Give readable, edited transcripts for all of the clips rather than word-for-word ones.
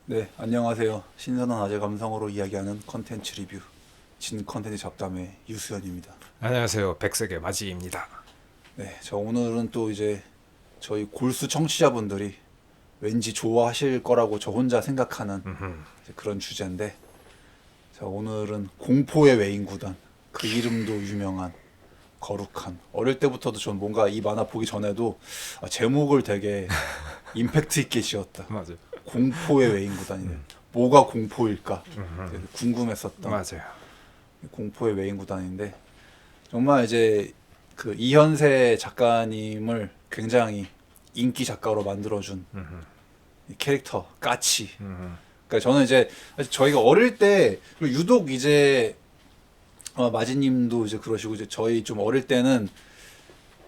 네, 안녕하세요. 신선한 아재 감성으로 이야기하는 컨텐츠 리뷰 진 컨텐츠 잡담의 유수연입니다. 안녕하세요. 백색의 마지입니다. 네, 저 오늘은 또 이제 저희 골수 청취자분들이 왠지 좋아하실 거라고 저 혼자 생각하는 이제 그런 주제인데, 자, 오늘은 공포의 외인 구단, 그 이름도 유명한 거룩한, 어릴 때부터도 전 뭔가 이 만화 보기 전에도 제목을 되게 임팩트 있게 지었다. 맞아요. 공포의 외인 구단이네. 뭐가 공포일까? 되게 궁금했었던 맞아요. 공포의 외인 구단인데, 정말 이제 그 이현세 작가님을 굉장히 인기 작가로 만들어준 이 캐릭터 까치. 그러니까 저는 이제 사실 저희가 어릴 때 그리고 유독 이제 마지님도 이제 그러시고 이제 저희 좀 어릴 때는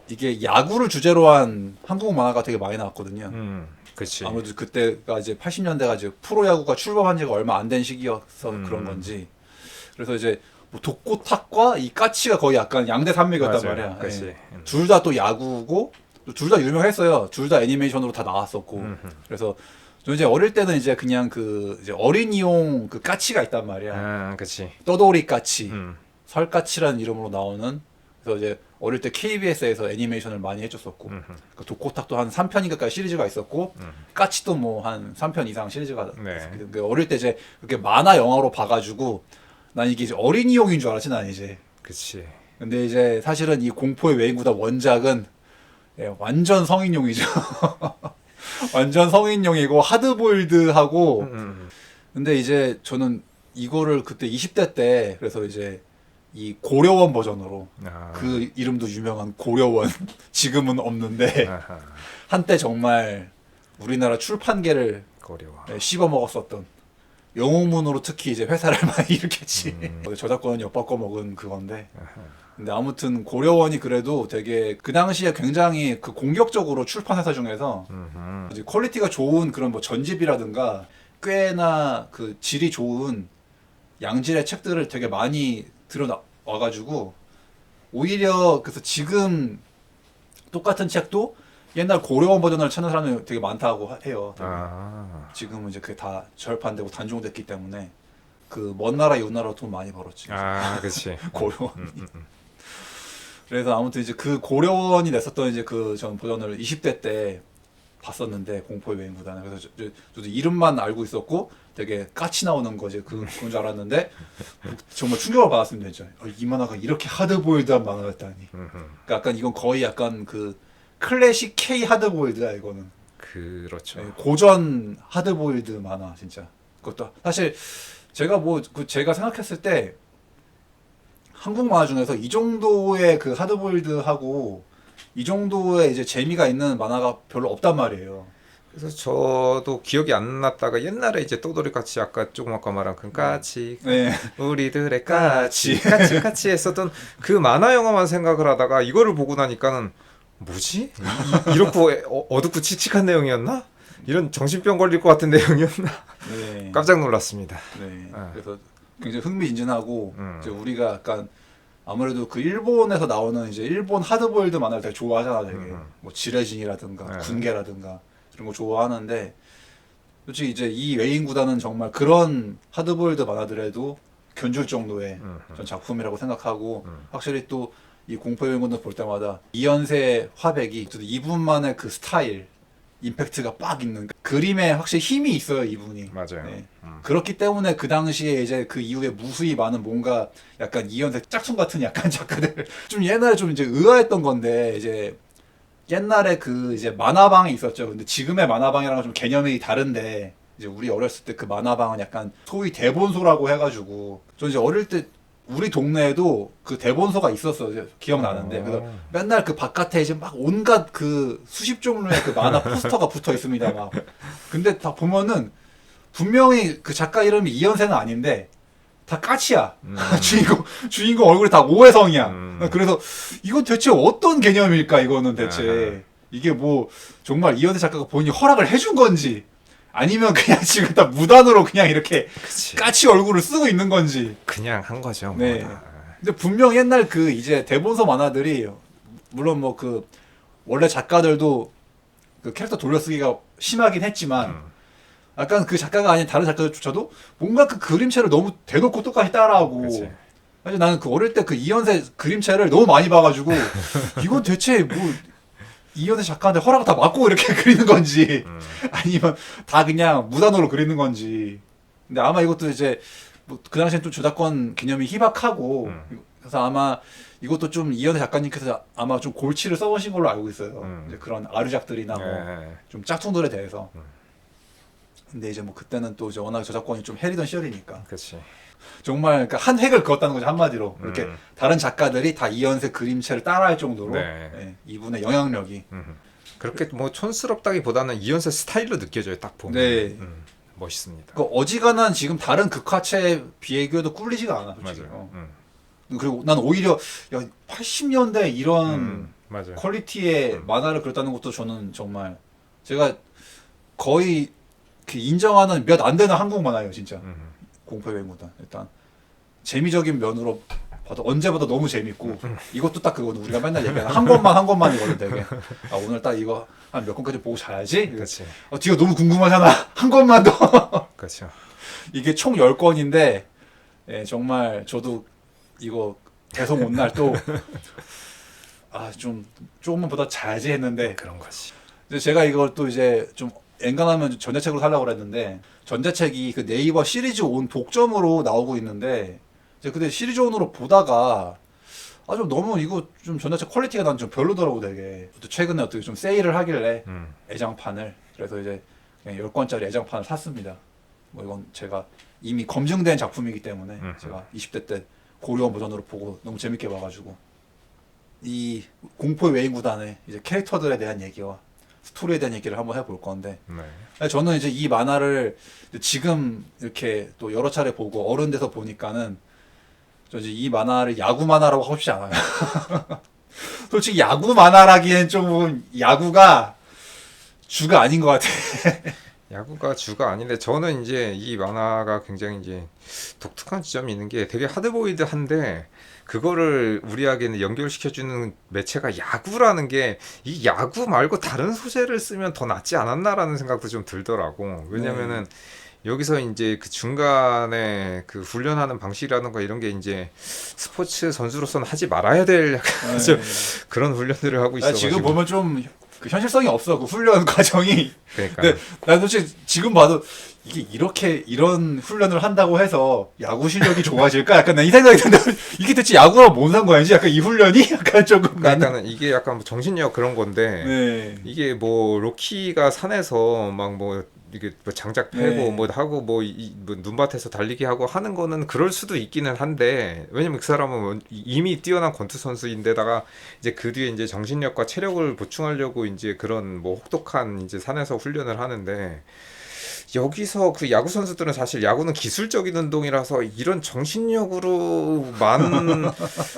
이게 야구를 주제로 한 한국 만화가 되게 많이 나왔거든요. 그치. 아무래도 그때가 이제 80년대가 이제 프로야구가 출범한 지가 얼마 안 된 시기여서 그런 건지. 그래서 이제 뭐 독고탁과 이 까치가 거의 약간 양대 산맥이었단 맞아요. 말이야. 그치. 예. 둘 다 또 야구고 둘 다 유명했어요. 둘 다 애니메이션으로 다 나왔었고. 그래서 저는 이제 어릴 때는 이제 그냥 그 이제 어린이용 그 까치가 있단 말이야. 그치. 떠돌이 까치, 음, 설까치라는 이름으로 나오는. 그래서 이제 어릴 때 KBS에서 애니메이션을 많이 해줬었고, 그 독고탁도 한 3편인가까지 시리즈가 있었고, 까치도 뭐 한 3편 이상 시리즈가 네. 있었고, 그 어릴 때 이제 그렇게 만화 영화로 봐가지고, 난 이게 이제 어린이용인 줄 알았지, 난 이제. 그치. 근데 이제 사실은 이 공포의 외인구단 원작은 완전 성인용이죠. 완전 성인용이고 하드보일드하고. 근데 이제 저는 이거를 그때 20대 때 그래서 이제 이 고려원 버전으로 그 이름도 유명한 고려원 지금은 없는데 아하. 한때 정말 우리나라 출판계를 고려워. 씹어 먹었었던 영웅문으로 특히 이제 회사를 많이 일으켰지. 저작권은 엿바꿔 먹은 그건데. 근데 아무튼 고려원이 그래도 되게 그 당시에 굉장히 그 공격적으로 출판 회사 중에서 이제 퀄리티가 좋은 그런 뭐 전집이라든가 꽤나 그 질이 좋은 양질의 책들을 되게 많이 들여와가지고 오히려 그래서 지금 똑같은 책도 옛날 고려원 버전을 찾는 사람이 되게 많다고 해요. 되게. 지금은 이제 그게 다 절판되고 단종됐기 때문에 그 먼 나라 요 나라 돈 많이 벌었지. 그치. 고려원. 그래서 아무튼 이제 그 고려원이 냈었던 이제 그 전 버전을 20대 때 봤었는데 공포의 외인 구단. 그래서 저도 이름만 알고 있었고 되게 까치 나오는 거지 그건 줄 알았는데 정말 충격을 받았습니다. 진짜 이 만화가 이렇게 하드보일드한 만화였다니. 그러니까 약간 이건 거의 약간 그 클래식 K 하드보일드야 이거는. 그렇죠. 고전 하드보일드 만화 진짜. 그것도 사실 제가 뭐 제가 생각했을 때 한국 만화 중에서 이 정도의 그 하드보일드하고 이 정도의 이제 재미가 있는 만화가 별로 없단 말이에요. 그래서 저도 기억이 안 났다가 옛날에 이제 또돌이 까치 아까 조금 아까 말한 그 까치 네. 우리들의 까치 했었던 그 만화 영화만 생각을 하다가 이거를 보고 나니까는 뭐지? 이렇게 어둡고 칙칙한 내용이었나? 이런 정신병 걸릴 것 같은 내용이었나? 네. 깜짝 놀랐습니다. 네. 아. 그래서 굉장히 흥미진진하고 이제 우리가 약간 아무래도 그 일본에서 나오는 이제 일본 하드보일드 만화를 되게 좋아하잖아, 되게. 뭐 지레진이라든가 네. 군계라든가 이런 거 좋아하는데 솔직히 이제 이 외인 구단은 정말 그런 하드보일드 만화들에도 견줄 정도의 전 작품이라고 생각하고 확실히 또 이 공포의 외인 구단 볼 때마다 이연세 화백이 이분만의 그 스타일 임팩트가 빡 있는 그림에 확실히 힘이 있어요 이분이. 맞아요. 네. 그렇기 때문에 그 당시에 이제 그 이후에 무수히 많은 뭔가 약간 이현세 짝퉁 같은 약간 작가들 좀 옛날에 좀 이제 의아했던 건데 이제 옛날에 그 이제 만화방이 있었죠. 근데 지금의 만화방이랑은 좀 개념이 다른데 이제 우리 어렸을 때 그 만화방은 약간 소위 대본소라고 해가지고 저 이제 어릴 때 우리 동네에도 그 대본소가 있었어. 기억나는데. 그래서 맨날 그 바깥에 이제 막 온갖 그 수십 종류의 그 만화 포스터가 붙어 있습니다. 막. 근데 다 보면은 분명히 그 작가 이름이 이현세는 아닌데 다 까치야. 주인공 얼굴이 다 오해성이야. 그래서 이건 대체 어떤 개념일까 이거는 대체. 이게 뭐 정말 이현세 작가가 본인이 허락을 해준 건지 아니면 그냥 지금 다 무단으로 그냥 이렇게 그치. 까치 얼굴을 쓰고 있는 건지. 그냥 한 거죠. 뭐. 네. 근데 분명 옛날 그 이제 대본서 만화들이 물론 뭐 그 원래 작가들도 그 캐릭터 돌려쓰기가 심하긴 했지만 약간 그 작가가 아닌 다른 작가들조차도 뭔가 그 그림체를 너무 대놓고 똑같이 따라하고. 그치. 사실 나는 그 어릴 때 그 이현세 그림체를 너무 많이 봐가지고 이건 대체 뭐 이현세 작가한테 허락을 다 받고 이렇게 그리는 건지 아니면 다 그냥 무단으로 그리는 건지. 근데 아마 이것도 이제 뭐 그 당시엔 좀 저작권 개념이 희박하고 그래서 아마 이것도 좀 이현세 작가님께서 아마 좀 골치를 써보신 걸로 알고 있어요. 이제 그런 아류작들이나 뭐 예. 좀 짝퉁들에 대해서. 근데 이제 뭐 그때는 또 이제 워낙 저작권이 좀 해리던 시절이니까 그렇지. 정말 그러니까 한 획을 그었다는 거죠 한마디로. 이렇게 다른 작가들이 다 이현세 그림체를 따라할 정도로 네. 예, 이분의 영향력이. 그렇게 뭐 촌스럽다기보다는 이현세 스타일로 느껴져요. 딱 보면. 네. 멋있습니다. 그 어지간한 지금 다른 극화체에 비교해도 꿀리지가 않아 솔직히. 맞아요. 그리고 난 오히려 야, 80년대 이런 맞아요. 퀄리티의 만화를 그렸다는 것도 저는 정말 제가 거의 그 인정하는 몇 안 되는 한국 만화예요 진짜. 공포의 외무단 일단 재미적인 면으로 봐도 언제보다 너무 재밌고 이것도 딱 그거는 우리가 맨날 얘기하는 한 권만이거든 되게. 아 오늘 딱 이거 한 몇 권까지 보고 자야지. 그렇지. 뒤가 너무 궁금하잖아. 한 권만 더. 그렇죠. 이게 총 10권인데 예, 정말 저도 이거 계속 온 날 또 아 좀 조금만 보다 자야지 했는데 그런 거지. 이제 제가 이걸 또 이제 좀 엔간하면 전자책으로 살려고 그랬는데 전자책이 그 네이버 시리즈 온 독점으로 나오고 있는데 이제 근데 시리즈 온으로 보다가 아 좀 너무 이거 좀 전자책 퀄리티가 난 좀 별로더라고 되게. 또 최근에 어떻게 좀 세일을 하길래 애장판을 그래서 이제 그냥 10권짜리 애장판을 샀습니다. 뭐 이건 제가 이미 검증된 작품이기 때문에 제가 20대 때 고려원 버전으로 보고 너무 재밌게 봐가지고 이 공포의 외인구단의 이제 캐릭터들에 대한 얘기와 스토리에 대한 얘기를 한번 해볼 건데 네. 저는 이제 이 만화를 지금 이렇게 또 여러 차례 보고 어른 돼서 보니까는 저 이제 이 만화를 야구 만화라고 하고 싶지 않아요. 솔직히 야구 만화라기엔 좀 야구가 주가 아닌 것 같아. 야구가 주가 아닌데 저는 이제 이 만화가 굉장히 이제 독특한 지점이 있는 게 되게 하드보일드한데 그거를 우리에게는 연결시켜주는 매체가 야구라는 게 이 야구 말고 다른 소재를 쓰면 더 낫지 않았나라는 생각도 좀 들더라고. 왜냐면은 여기서 이제 그 중간에 그 훈련하는 방식이라든가 이런 게 이제 스포츠 선수로서는 하지 말아야 될 약간 좀 그런 훈련들을 하고 있어가지고 지금 보면 좀 그 현실성이 없어 그 훈련 과정이. 그러니까 근데 난 솔직히 지금 봐도 이게 이렇게 이런 훈련을 한다고 해서 야구 실력이 좋아질까? 약간 난 이 생각이 드는데 이게 대체 야구랑 뭔 상관이지? 약간 이 훈련이 약간 조금 그러니까는 이게 약간 뭐 정신력 그런 건데 네. 이게 뭐 로키가 산에서 막 뭐 이게 뭐 장작 패고 네. 뭐 하고 뭐 눈밭에서 달리기 하고 하는 거는 그럴 수도 있기는 한데 왜냐면 그 사람은 이미 뛰어난 권투 선수인데다가 이제 그 뒤에 이제 정신력과 체력을 보충하려고 이제 그런 뭐 혹독한 이제 산에서 훈련을 하는데 여기서 그 야구 선수들은 사실 야구는 기술적인 운동이라서 이런 정신력으로만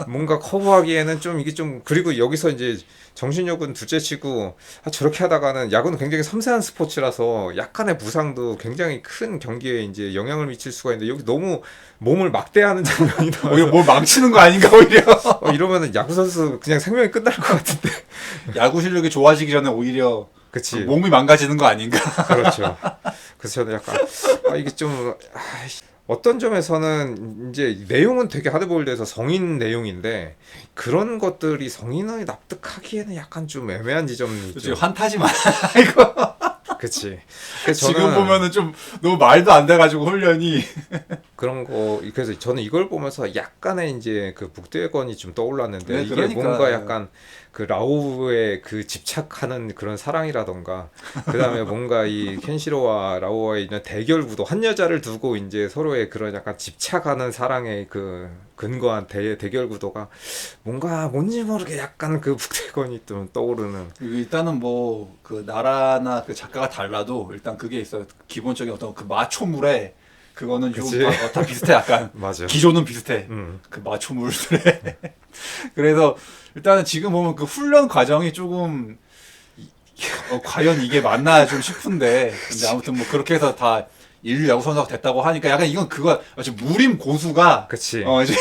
뭔가 커버하기에는 좀 이게 좀 그리고 여기서 이제 정신력은 둘째치고 저렇게 하다가는 야구는 굉장히 섬세한 스포츠라서 약간의 부상도 굉장히 큰 경기에 이제 영향을 미칠 수가 있는데 여기 너무 몸을 막대하는 장면이 나와서 오히려 뭘 망치는 거 아닌가 오히려. 이러면은 야구 선수 그냥 생명이 끝날 것 같은데. 야구 실력이 좋아지기 전에 오히려 그치. 그 몸이 망가지는 거 아닌가. 그렇죠. 그래서 저는 약간 이게 좀 어떤 점에서는 이제 내용은 되게 하드보일드해서 성인 내용인데 그런 것들이 성인이 납득하기에는 약간 좀 애매한 지점이 있죠. 환타지 마. 이거 그치. 그래서 지금 저는 보면은 좀 너무 말도 안 돼가지고 훈련이. 그런 거 그래서 저는 이걸 보면서 약간의 이제 그 북대건이 좀 떠올랐는데 네, 이게 그러니까. 뭔가 약간 그 라오우의 그 집착하는 그런 사랑이라던가 그다음에 뭔가 이 켄시로와 라오우의 이런 대결 구도 한 여자를 두고 이제 서로의 그런 약간 집착하는 사랑의 그 근거한 대결 구도가 뭔가 뭔지 모르게 약간 그 북대건이 좀 떠오르는 일단은 뭐 그 나라나 그 작가가 달라도 일단 그게 있어요. 기본적인 어떤 그 마초물에 그거는 그치. 다 비슷해 약간. 맞아. 기조는 비슷해. 그 마초물들에. 그래서 일단은 지금 보면 그 훈련 과정이 조금 과연 이게 맞나 좀 싶은데 근데 아무튼 뭐 그렇게 해서 다 인류 야구 선수가 됐다고 하니까 약간 이건 그거 무림 고수가 그치. 이제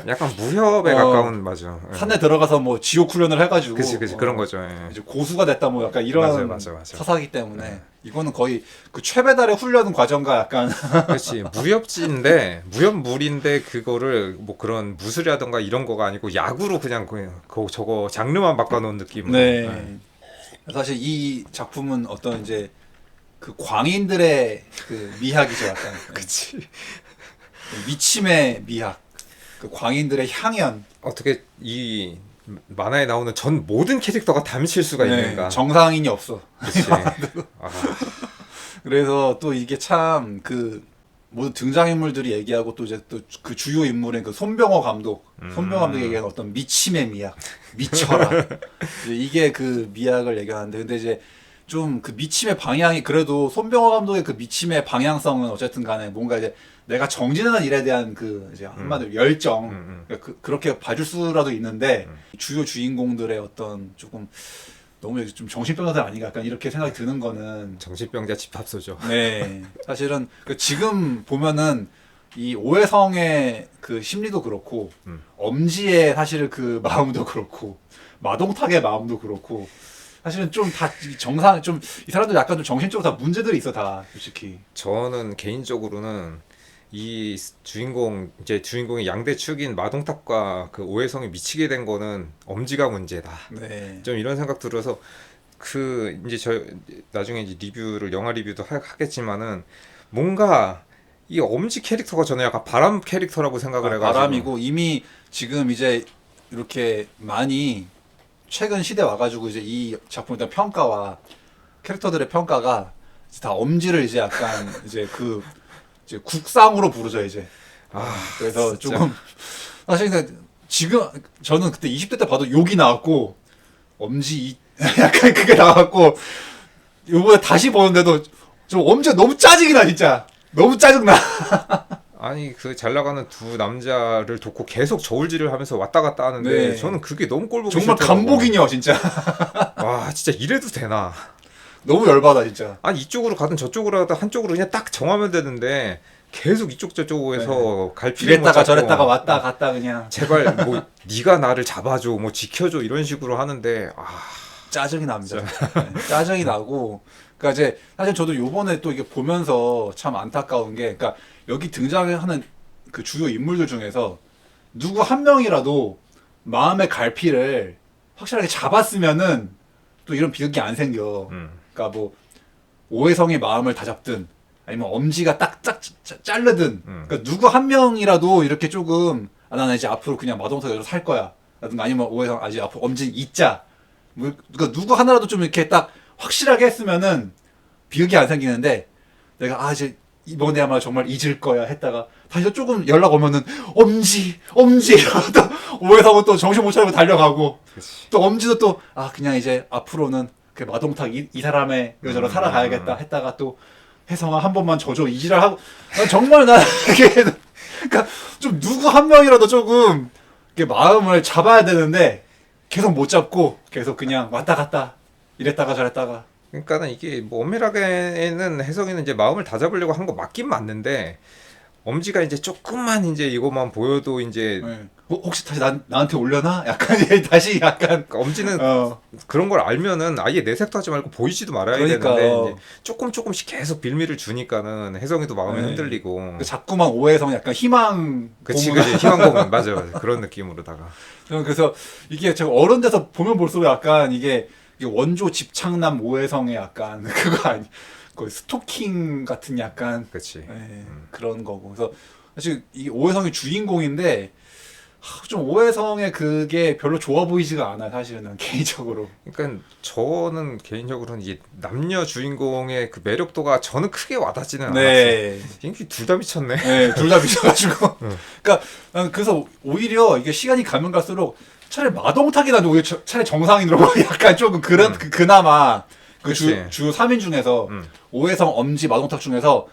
약간 무협에 가까운 맞아. 예. 산에 들어가서 뭐 지옥 훈련을 해가지고 그치 그런 거죠. 예. 이제 고수가 됐다 뭐 약간 이런 맞아. 사사기 때문에 이거는 거의 그 최배달의 훈련 과정과 약간 그렇지. 무협지인데 무협물인데 그거를 뭐 그런 무술이라던가 이런 거가 아니고 야구로 그냥 저거 장르만 바꿔놓은 느낌으로. 네. 사실 이 작품은 어떤 이제 그 광인들의 그 미학이죠, 약간. 그치. 미침의 미학. 그 광인들의 향연. 어떻게 이 만화에 나오는 전 모든 캐릭터가 다 미칠 수가 있는가? 정상인이 없어. 그치. 아, 그래서 또 이게 참 그 모든 등장인물들이 얘기하고 또 이제 또 그 주요 인물인 그 손병호 감독, 손병호 감독이 얘기하는 어떤 미침의 미학, 미쳐라. 이제 이게 그 미학을 얘기하는데, 근데 이제 좀 그 미침의 방향이 그래도 손병호 감독의 그 미침의 방향성은 어쨌든 간에 뭔가 이제 내가 정진하는 일에 대한 그 이제 한마디로 열정, 그렇게 봐줄 수라도 있는데 주요 주인공들의 어떤 조금 너무 좀 정신병자들 아닌가 약간 이렇게 생각이 드는 거는 정신병자 집합소죠. 네 사실은 그 지금 보면은 이 오해성의 그 심리도 그렇고 엄지의 사실 그 마음도 그렇고 마동탁의 마음도 그렇고 사실은 좀 다 정상 좀 이 사람들 약간 좀 정신적으로 다 문제들이 있어 다 솔직히. 저는 개인적으로는 이 주인공의 양대 축인 마동탁과 그 오해성이 미치게 된 거는 엄지가 문제다. 네. 좀 이런 생각 들어서 그 이제 저 나중에 이제 영화 리뷰도 하겠지만은 뭔가 이 엄지 캐릭터가 저는 약간 바람 캐릭터라고 생각을 해가지고 바람이고 이미 지금 이제 이렇게 많이 최근 시대 와가지고 이제 이 작품에 대한 평가와 캐릭터들의 평가가 이제 다 엄지를 이제 약간 이제 그 이제 국상으로 부르죠 이제. 그래서 진짜. 조금 사실 근데 지금 저는 그때 20대 때 봐도 욕이 나왔고 엄지 약간 그게 나왔고 요번에 다시 보는데도 좀 엄지가 너무 짜증이 나 진짜. 너무 짜증나. 아니 그 잘 나가는 두 남자를 돕고 계속 저울질을 하면서 왔다 갔다 하는데 네. 저는 그게 너무 꼴보기 정말 싫더라고. 간복이냐 진짜. 와 진짜 이래도 되나? 너무 열받아 진짜. 아니 이쪽으로 가든 저쪽으로 가든 한쪽으로 그냥 딱 정하면 되는데 계속 이쪽 저쪽에서 갈피를 못 이랬다가 잡고 저랬다가 왔다 갔다 그냥 제발 뭐 네가 나를 잡아줘 뭐 지켜줘 이런 식으로 하는데 짜증이 납니다. 네, 짜증이 나고 그러니까 이제 사실 저도 요번에 또 이게 보면서 참 안타까운 게 그러니까 여기 등장하는 그 주요 인물들 중에서 누구 한 명이라도 마음의 갈피를 확실하게 잡았으면은 또 이런 비극이 안 생겨. 그러니까 뭐 오해성의 마음을 다 잡든 아니면 엄지가 딱 자르든 그러니까 누구 한 명이라도 이렇게 조금 나는 이제 앞으로 그냥 마동석 여자로 살 거야 라든가 아니면 오해성 아직 앞으로 엄지는 잊자 뭐 그러니까 누구 하나라도 좀 이렇게 딱 확실하게 했으면은 비극이 안 생기는데 내가 이제 이번에야말로 정말 잊을 거야 했다가 다시 조금 연락 오면은 엄지 이러고 또 오해성은 또 정신 못 차리고 달려가고 그치. 또 엄지도 또 그냥 이제 앞으로는 그 마동탁 이 사람의 여자로 살아가야겠다 했다가 또 혜성아 한 번만 져줘 이 지랄하고 난 정말 나 이게 그러니까 좀 누구 한 명이라도 조금 이렇게 마음을 잡아야 되는데 계속 못 잡고 계속 그냥 왔다 갔다 이랬다가 저랬다가 그러니까는 이게 뭐 엄밀하게는 혜성이는 이제 마음을 다 잡으려고 한 거 맞긴 맞는데 엄지가 이제 조금만 이제 이것만 보여도 이제 네. 혹시 다시 나한테 올려나? 약간 다시 약간 그러니까 엄지는 어. 그런 걸 알면은 아예 내색도 하지 말고 보이지도 말아야 그러니까. 되는데 이제 조금씩 계속 빌미를 주니까는 혜성이도 마음이 네. 흔들리고 자꾸만 오해성 약간 희망 그치 고문. 희망 고문 맞아 그런 느낌으로다가 그래서 이게 제가 어른 돼서 보면 볼수록 약간 이게 원조 집착남 오해성의 약간 그거 아니 거의 스토킹 같은 약간 그치 그런 거고 그래서 사실 이 오해성이 주인공인데 좀 오해성의 그게 별로 좋아 보이지가 않아요 사실은 개인적으로. 그러니까 저는 개인적으로는 이게 남녀 주인공의 그 매력도가 저는 크게 와닿지는 네. 않았어요. 둘 다 미쳤네. 네, 둘 다 미쳐가지고. 그러니까 난 그래서 오히려 이게 시간이 가면 갈수록 차라리 마동탁이 나도 오히려 차라리 정상인으로 약간 조금 그런 그나마 그 그치. 주 3인 중에서 오해성, 엄지, 마동탁 중에서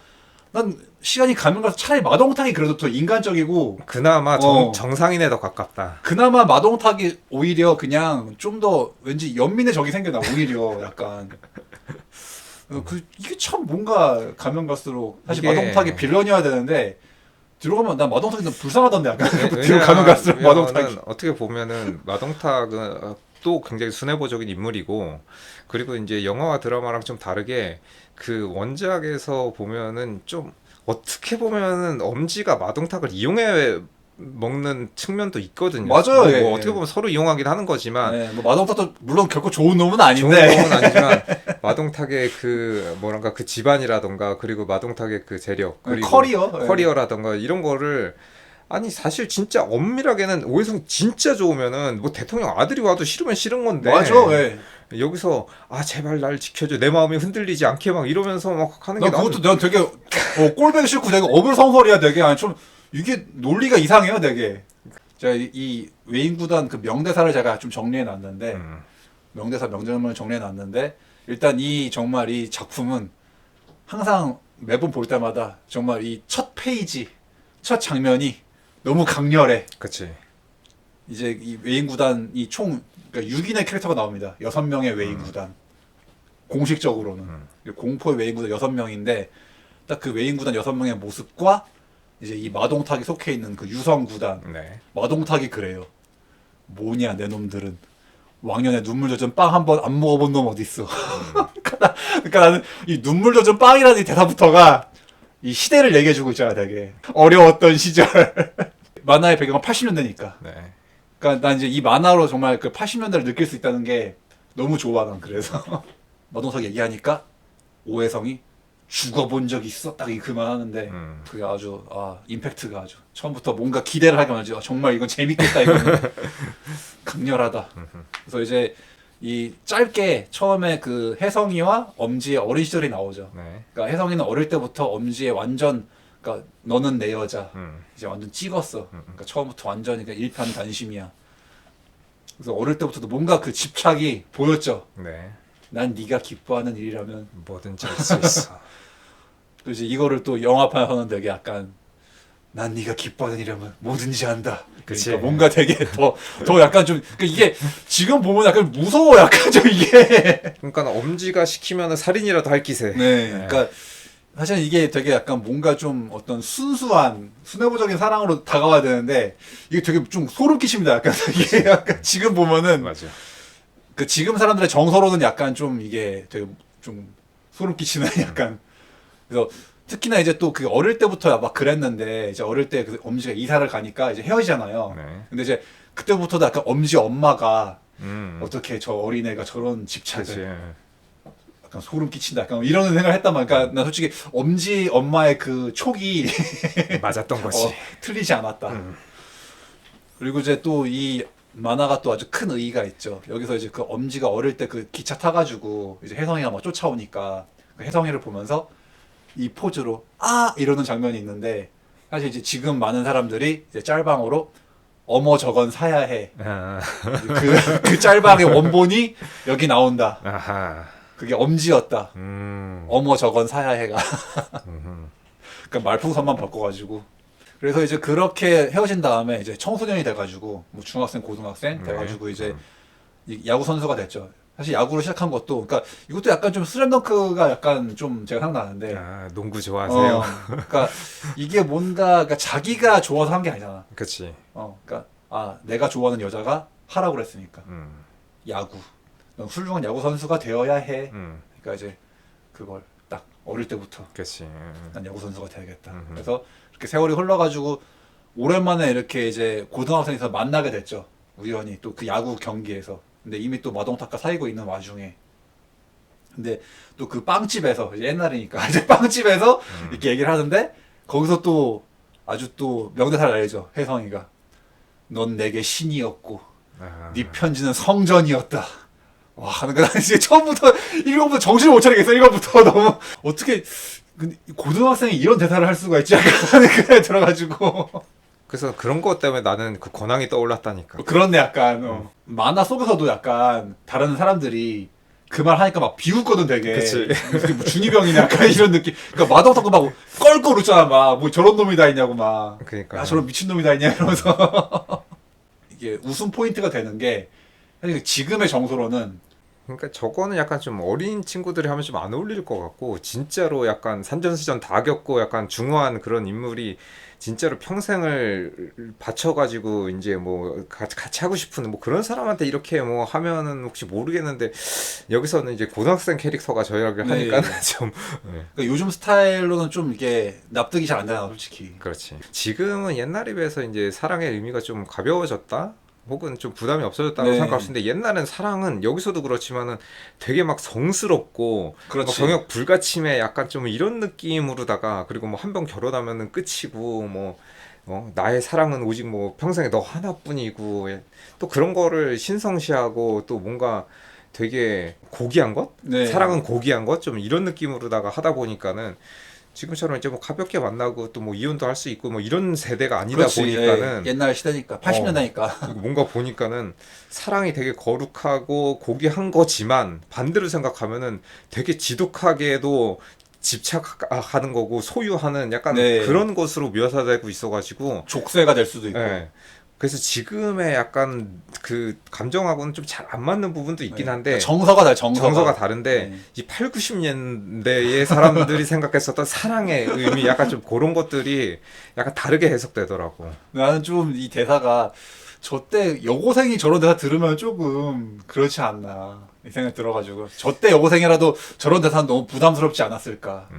난 시간이 가면 갈수록 차라리 마동탁이 그래도 더 인간적이고 그나마 정상인에 더 가깝다. 그나마 마동탁이 오히려 그냥 좀 더 왠지 연민의 적이 생겨나 오히려 약간 이게 참 뭔가 가면 갈수록 사실 이게... 마동탁이 빌런이어야 되는데 뒤로 가면 난 마동탁이 너무 불쌍하던데 약간 뒤로 가면 갈수록 마동탁이 어떻게 보면은 마동탁은 또 굉장히 순애보적인 인물이고 그리고 이제 영화와 드라마랑 좀 다르게 그 원작에서 보면은 좀 어떻게 보면은 엄지가 마동탁을 이용해 먹는 측면도 있거든요. 맞아요. 뭐 예. 어떻게 보면 서로 이용하긴 하는 거지만 네, 뭐 마동탁도 물론 결코 좋은 놈은 좋은 아닌데. 건 아니지만 마동탁의 그 뭐랄까 그 집안이라던가 그리고 마동탁의 그 재력 그리고 커리어라던가 이런 거를 아니 사실 진짜 엄밀하게는 오해성 진짜 좋으면은 뭐 대통령 아들이 와도 싫으면 싫은 건데 맞아. 예. 여기서 아 제발 날 지켜줘 내 마음이 흔들리지 않게 막 이러면서 막 하는 게 나 그것도 난 되게 꼴보기 싫고 되게 어불성설이야 되게. 아니 좀 이게 논리가 이상해요 되게. 제가 이 외인 구단 그 명대사를 제가 좀 정리해 놨는데 명대사 명장면을 정리해 놨는데 일단 이 정말 이 작품은 항상 매번 볼 때마다 정말 이 첫 페이지 첫 장면이 너무 강렬해. 그치 이제 이 외인 구단 이 총 그러니까 6인의 캐릭터가 나옵니다. 6명의 외인 구단. 공식적으로는 공포의 외인 구단 6명인데 딱 그 외인 구단 6명의 모습과 이제 이 마동탁이 속해 있는 그 유성 구단. 네. 마동탁이 그래요. 뭐냐 내 놈들은 왕년에 눈물 젖은 빵 한 번 안 먹어본 놈 어디 있어. 그러니까 나는 이 눈물 젖은 빵이라는 이 대사부터가 이 시대를 얘기해주고 있잖아 되게 어려웠던 시절. 만화의 배경은 80년대니까. 네. 그러니까 난 이제 이 만화로 정말 그 80년대를 느낄 수 있다는 게 너무 좋아 난 그래서. 마동석 얘기하니까 오해성이 죽어본 적 있어? 딱 그만 하는데 그게 아주 임팩트가 아주 처음부터 뭔가 기대를 하게 만들지. 정말 이건 재밌겠다 이거는. 강렬하다. 그래서 이제 이 짧게 처음에 그 혜성이와 엄지의 어린 시절이 나오죠. 네. 그러니까 혜성이는 어릴 때부터 엄지의 완전 그러니까 너는 내 여자 이제 완전 찍었어. 그러니까 처음부터 완전히 그냥 일편단심이야. 그래서 어릴 때부터도 뭔가 그 집착이 보였죠. 네. 난 네가 기뻐하는 일이라면 뭐든지 할 수 있어. 또 이제 이거를 또 영화판에서는 되게 약간 난 네가 기뻐하는 일이라면 뭐든지 한다. 그치. 그러니까 뭔가 되게 더 약간 좀 그러니까 이게 지금 보면 약간 무서워 약간 좀 이게. 그러니까 엄지가 시키면은 살인이라도 할 기세. 네. 그러니까 사실 이게 되게 약간 뭔가 좀 어떤 순수한 순애보적인 사랑으로 다가와야 되는데 이게 되게 좀 소름 끼칩니다. 약간 이게 약간 지금 보면은 맞아. 그 지금 사람들의 정서로는 약간 좀 이게 되게 좀 소름 끼치는 약간. 그래서 특히나 이제 또 그 어릴 때부터 막 그랬는데 이제 어릴 때 그 엄지가 이사를 가니까 이제 헤어지잖아요. 네. 근데 이제 그때부터도 약간 엄지 엄마가 어떻게 저 어린애가 저런 집착을 그치. 약간 소름 끼친다. 약간 이런 생각을 했단 말이야. 그러니까 난 솔직히 엄지 엄마의 그 촉이 맞았던 거지. 틀리지 않았다. 그리고 이제 또 이 만화가 또 아주 큰 의의가 있죠. 여기서 이제 그 엄지가 어릴 때 그 기차 타가지고 이제 혜성이가 막 쫓아오니까 그 혜성이를 보면서 이 포즈로 이러는 장면이 있는데 사실 이제 지금 많은 사람들이 이제 짤방으로 어머 저건 사야 해. 아. 그 짤방의 원본이 여기 나온다. 아하. 그게 엄지였다. 음. 어머 저건 사야 해가. 그러니까 말풍선만 바꿔가지고. 그래서 이제 그렇게 헤어진 다음에 이제 청소년이 돼가지고 뭐 중학생, 고등학생 돼가지고 이제 이 야구 선수가 됐죠. 사실 야구를 시작한 것도 그러니까 이것도 약간 좀 슬램덩크가 약간 좀 제가 생각나는데. 농구 좋아하세요? 그러니까 이게 뭔가 그러니까 자기가 좋아서 한 게 아니잖아. 그치. 그러니까 내가 좋아하는 여자가 하라고 그랬으니까. 야구. 넌 훌륭한 야구 선수가 되어야 해. 그러니까 이제 그걸 딱 어릴 때부터 그치. 난 야구 선수가 돼야겠다. 그래서 이렇게 세월이 흘러가지고 오랜만에 이렇게 이제 고등학생에서 만나게 됐죠. 우연히 또 그 야구 경기에서. 근데 이미 또 마동탁과 사귀고 있는 와중에. 근데 또 그 빵집에서 이제 옛날이니까 이제 빵집에서 이렇게 얘기를 하는데 거기서 또 아주 또 명대사를 알죠. 혜성이가 넌 내게 신이었고 네 편지는 성전이었다. 와, 그러니까 난 이제 처음부터 이거부터 정신을 못 차리겠어. 이거부터 너무 어떻게 근데 고등학생이 이런 대사를 할 수가 있지? 약간 하는 그에 들어가지고 그래서 그런 것 때문에 나는 그 권항이 떠올랐다니까. 그렇네 약간 만화 속에서도 약간 다른 사람들이 그 말 하니까 막 비웃거든 되게. 그치. 이게 뭐 중이병이냐 약간 이런 느낌. 그러니까 마동석도 막 껄껄 웃잖아 막 뭐 저런 놈이 다 있냐고 막. 그러니까. 저런 미친 놈이 다 있냐 이러면서 이게 웃음 포인트가 되는 게 사실 지금의 정서로는 그러니까 저거는 약간 좀 어린 친구들이 하면 좀 안 어울릴 것 같고 진짜로 약간 산전수전 다 겪고 약간 중후한 그런 인물이 진짜로 평생을 바쳐가지고 이제 뭐 같이 하고 싶은 뭐 그런 사람한테 이렇게 뭐 하면은 혹시 모르겠는데 여기서는 이제 고등학생 캐릭터가 저희를 네. 하니까는 좀 네. 그러니까 요즘 스타일로는 좀 이게 납득이 잘 안 되나 솔직히. 그렇지. 지금은 옛날에 비해서 이제 사랑의 의미가 좀 가벼워졌다. 혹은 좀 부담이 없어졌다고 네. 생각할 수 있는데 옛날엔 사랑은 여기서도 그렇지만은 되게 막 성스럽고 막 그렇지. 병역 불가침에 약간 좀 이런 느낌으로다가 그리고 뭐 한 번 결혼하면은 끝이고 뭐 나의 사랑은 오직 뭐 평생에 너 하나뿐이고 또 그런 거를 신성시하고 또 뭔가 되게 고귀한 것? 네. 사랑은 고귀한 것? 좀 이런 느낌으로다가 하다 보니까는 지금처럼 이제 뭐 가볍게 만나고 또 뭐 이혼도 할 수 있고 뭐 이런 세대가 아니다 그렇지. 보니까는 예, 옛날 시대니까 80년대니까. 그리고 뭔가 보니까는 사랑이 되게 거룩하고 고귀한 거지만 반대로 생각하면은 되게 지독하게도 집착하는 거고 소유하는 약간 네. 그런 것으로 묘사되고 있어가지고 족쇄가 될 수도 있고. 예. 그래서 지금의 약간 그 감정하고는 좀 잘 안 맞는 부분도 있긴 네. 한데 정서가 달 정서가. 정서가 다른데 네. 이 8, 90년대의 사람들이 생각했었던 사랑의 의미 약간 좀 그런 것들이 약간 다르게 해석되더라고. 나는 좀 이 대사가 저 때 여고생이 저런 대사 들으면 조금 그렇지 않나 이 생각이 들어가지고 저 때 여고생이라도 저런 대사는 너무 부담스럽지 않았을까.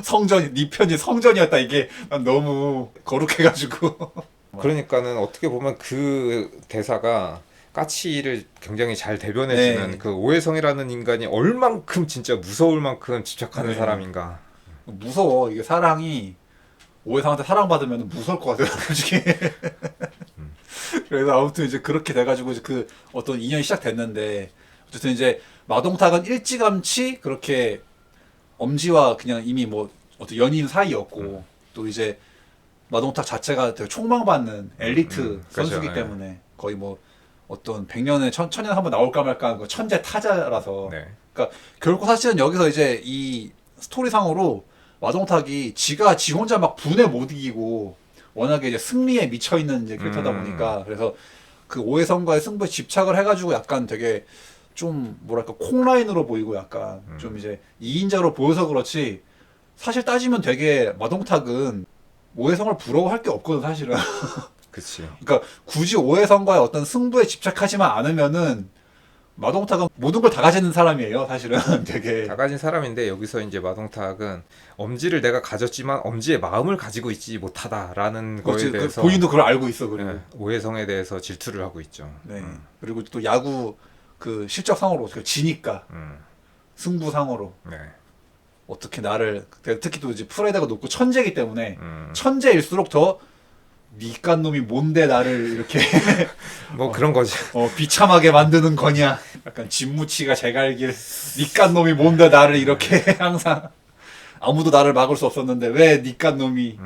성전 네 편이 성전이었다 이게 난 너무 거룩해가지고. 그러니까는 어떻게 보면 그 대사가 까치를 굉장히 잘 대변해주는 네. 그 오해성이라는 인간이 얼만큼 진짜 무서울 만큼 집착하는 네. 사람인가. 무서워 이게 사랑이 오해상한테 사랑받으면 무서울 것 같아요 솔직히. 그래서 아무튼 이제 그렇게 돼가지고 이제 그 어떤 인연이 시작됐는데 어쨌든 이제 마동탁은 일찌감치 그렇게 엄지와 그냥 이미 뭐 어떤 연인 사이였고 또 이제 마동탁 자체가 되게 촉망받는 엘리트 그렇죠. 선수기 네. 때문에 거의 뭐 어떤 100년에 천년 한번 나올까 말까 하는 그 천재 타자라서 네. 그러니까 결국 사실은 여기서 이제 이 스토리상으로 마동탁이 지가 지 혼자 막 분에 못 이기고 워낙에 이제 승리에 미쳐 있는 이제 캐릭터다 보니까 그래서 그 오해성과의 승부에 집착을 해가지고 약간 되게 좀 뭐랄까 콩라인으로 보이고 약간 좀 이제 2인자로 보여서 그렇지 사실 따지면 되게 마동탁은 오해성을 부러워할 게 없거든 사실은. 그치. 그러니까 굳이 오해성과의 어떤 승부에 집착하지만 않으면은 마동탁은 모든 걸 다 가지는 사람이에요 사실은. 되게 다 가진 사람인데 여기서 이제 마동탁은 엄지를 내가 가졌지만 엄지의 마음을 가지고 있지 못하다라는 거에 그렇지, 대해서 본인도 그걸 알고 있어 그리고. 네, 오해성에 대해서 질투를 하고 있죠. 네. 그리고 또 야구 그 실적상으로 지니까 승부상으로 네. 어떻게 나를 특히 또 이제 프라이드가 높고 천재이기 때문에 음. 천재일수록 더 니깐 놈이 뭔데 나를 이렇게 뭐 그런 거지. 비참하게 만드는 거냐. 약간 진무치가 제갈길 니깐 놈이 뭔데 나를 이렇게 항상 아무도 나를 막을 수 없었는데 왜 니깐 놈이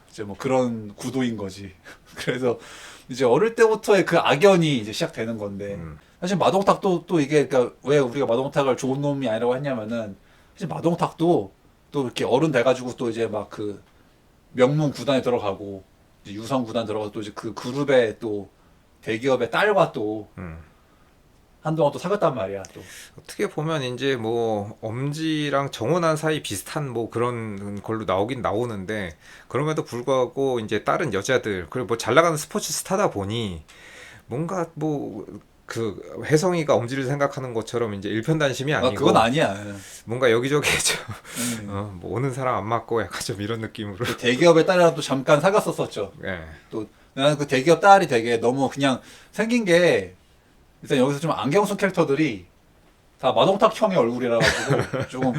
이제 뭐 그런 구도인 거지. 그래서 이제 어릴 때부터의 그 악연이 이제 시작되는 건데 사실 마동탁도 또 이게 그러니까 왜 우리가 마동탁을 좋은 놈이 아니라고 했냐면은 사실 마동탁도 또 이렇게 어른 돼가지고 또 이제 막 그 명문 구단에 들어가고 이제 유성 구단 들어가서 또 이제 그 그룹의 또 대기업의 딸과 또 한동안 또 사귀었단 말이야 또. 어떻게 보면 이제 뭐 엄지랑 정원한 사이 비슷한 뭐 그런 걸로 나오긴 나오는데 그럼에도 불구하고 이제 다른 여자들 그리고 뭐 잘 나가는 스포츠 스타다 보니 뭔가 뭐 그 혜성이가 엄지를 생각하는 것처럼 이제 일편단심이 아니고 그건 아니야. 뭔가 여기저기 뭐 오는 사람 안 맞고 약간 좀 이런 느낌으로. 그 대기업의 딸이랑 또 잠깐 사귀었었죠. 네. 또 나는 그 대기업 딸이 되게 너무 그냥 생긴 게 일단 여기서 좀 안경 쓴 캐릭터들이 다 마동탁 형의 얼굴이라 가지고 조금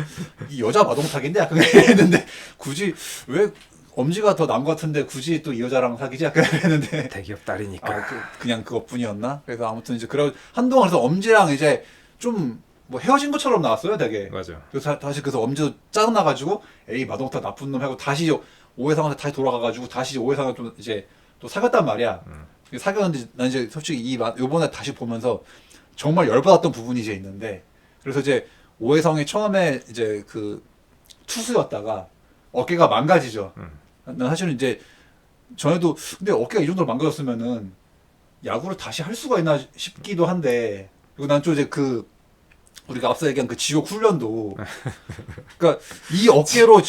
이 여자 마동탁인데 약간 이랬는데 굳이 왜 엄지가 더 난 것 같은데 굳이 또 이 여자랑 사귀지 약간 이랬는데 대기업 딸이니까. 그냥 그것뿐이었나? 그래서 아무튼 이제 그래 한동안 그래서 엄지랑 이제 좀 뭐 헤어진 것처럼 나왔어요 되게. 맞아. 그래서 다시 그래서 엄지도 짜증나가지고 에이 마동탁 나쁜 놈 하고 다시 오해상한테 다시 돌아가가지고 다시 오해상을 좀 이제 또 사귀었단 말이야. 사귀었는데 난 이제 솔직히 요번에 다시 보면서 정말 열받았던 부분이 이제 있는데 그래서 이제 오해성이 처음에 이제 그 투수였다가 어깨가 망가지죠. 난 사실은 이제 전에도 근데 어깨가 이 정도로 망가졌으면은 야구를 다시 할 수가 있나 싶기도 한데 그리고 난 좀 이제 그 우리가 앞서 얘기한 그 지옥 훈련도 그러니까 이 어깨로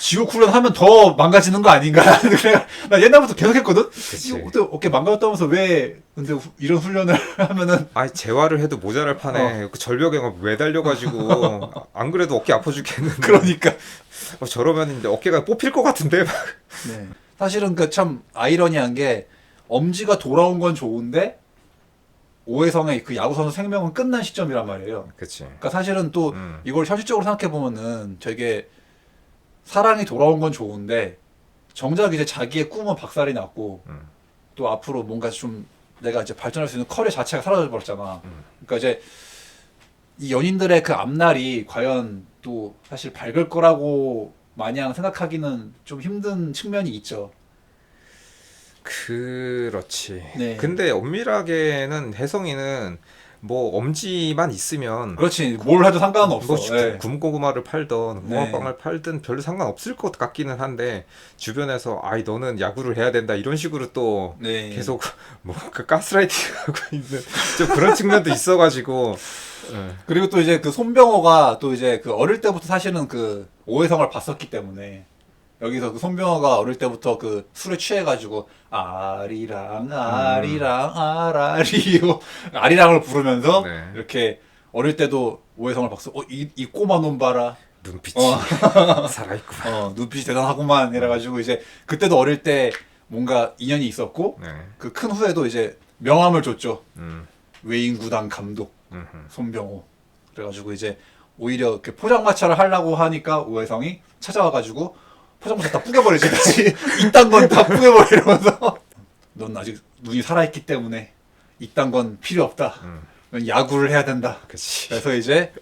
지옥 훈련 하면 더 망가지는 거 아닌가? 그래 나 옛날부터 계속 했거든. 그치. 이거 어때 어깨 망가졌다면서 왜 근데 이런 훈련을 하면은 아니 재활을 해도 모자랄 판에 그 절벽에 막 매달려가지고 안 그래도 어깨 아파 죽겠는데. 그러니까 저러면 이제 어깨가 뽑힐 것 같은데. 막. 네. 사실은 그 참 아이러니한 게 엄지가 돌아온 건 좋은데 오해성의 그 야구 선수 생명은 끝난 시점이란 말이에요. 그치. 그러니까 사실은 또 음. 이걸 현실적으로 생각해 보면은 되게 사랑이 돌아온 건 좋은데 정작 이제 자기의 꿈은 박살이 났고 또 앞으로 뭔가 좀 내가 이제 발전할 수 있는 커리어 자체가 사라져 버렸잖아. 그러니까 이제 이 연인들의 그 앞날이 과연 또 사실 밝을 거라고 마냥 생각하기는 좀 힘든 측면이 있죠. 그렇지. 네. 근데 엄밀하게는 혜성이는 뭐 엄지만 있으면 그렇지. 뭘 해도 상관은 없어. 뭐 예. 군고구마를 팔던 네. 붕어빵을 팔든 별로 상관없을 것 같기는 한데 주변에서 아이 너는 야구를 해야 된다 이런 식으로 또 네. 계속 뭐 그 가스라이팅하고 있는 좀 그런 측면도 있어가지고 그리고 또 이제 그 손병호가 또 이제 그 어릴 때부터 사실은 그 오해성을 봤었기 때문에 여기서 그 손병호가 어릴 때부터 그 술에 취해가지고 아리랑 아라리요 아리랑을 부르면서 네. 이렇게 어릴 때도 오해성을 봤어. 이 꼬마 놈 봐라. 눈빛이 어. 살아있구만. 눈빛이 대단하구만 이래가지고 이제 그때도 어릴 때 뭔가 인연이 있었고 네. 그 큰 후에도 이제 명함을 줬죠. 음. 외인 구단 감독 음흠. 손병호. 그래가지고 이제 오히려 이렇게 포장마차를 하려고 하니까 오해성이 찾아와가지고 포장마차 다 뿌개버리지. 이딴 건 다 뿌개버리면서 넌 아직 눈이 살아있기 때문에 이딴 건 필요 없다. 넌 야구를 해야 된다. 그치. 그래서 이제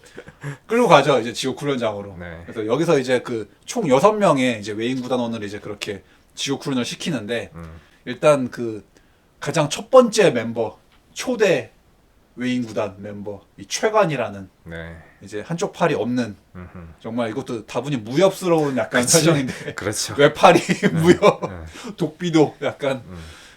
끌고 가죠. 이제 지옥 훈련장으로. 네. 그래서 여기서 이제 그 총 6명의 이제 외인 구단원을 이제 그렇게 지옥 훈련을 시키는데 일단 그 가장 첫 번째 멤버 초대 외인 구단 멤버 이 최관이라는 네. 이제 한쪽 팔이 없는 음흠. 정말 이것도 다분히 무협스러운 약간 그치. 설정인데 그렇죠. 외팔이 무협 네. 독비도 약간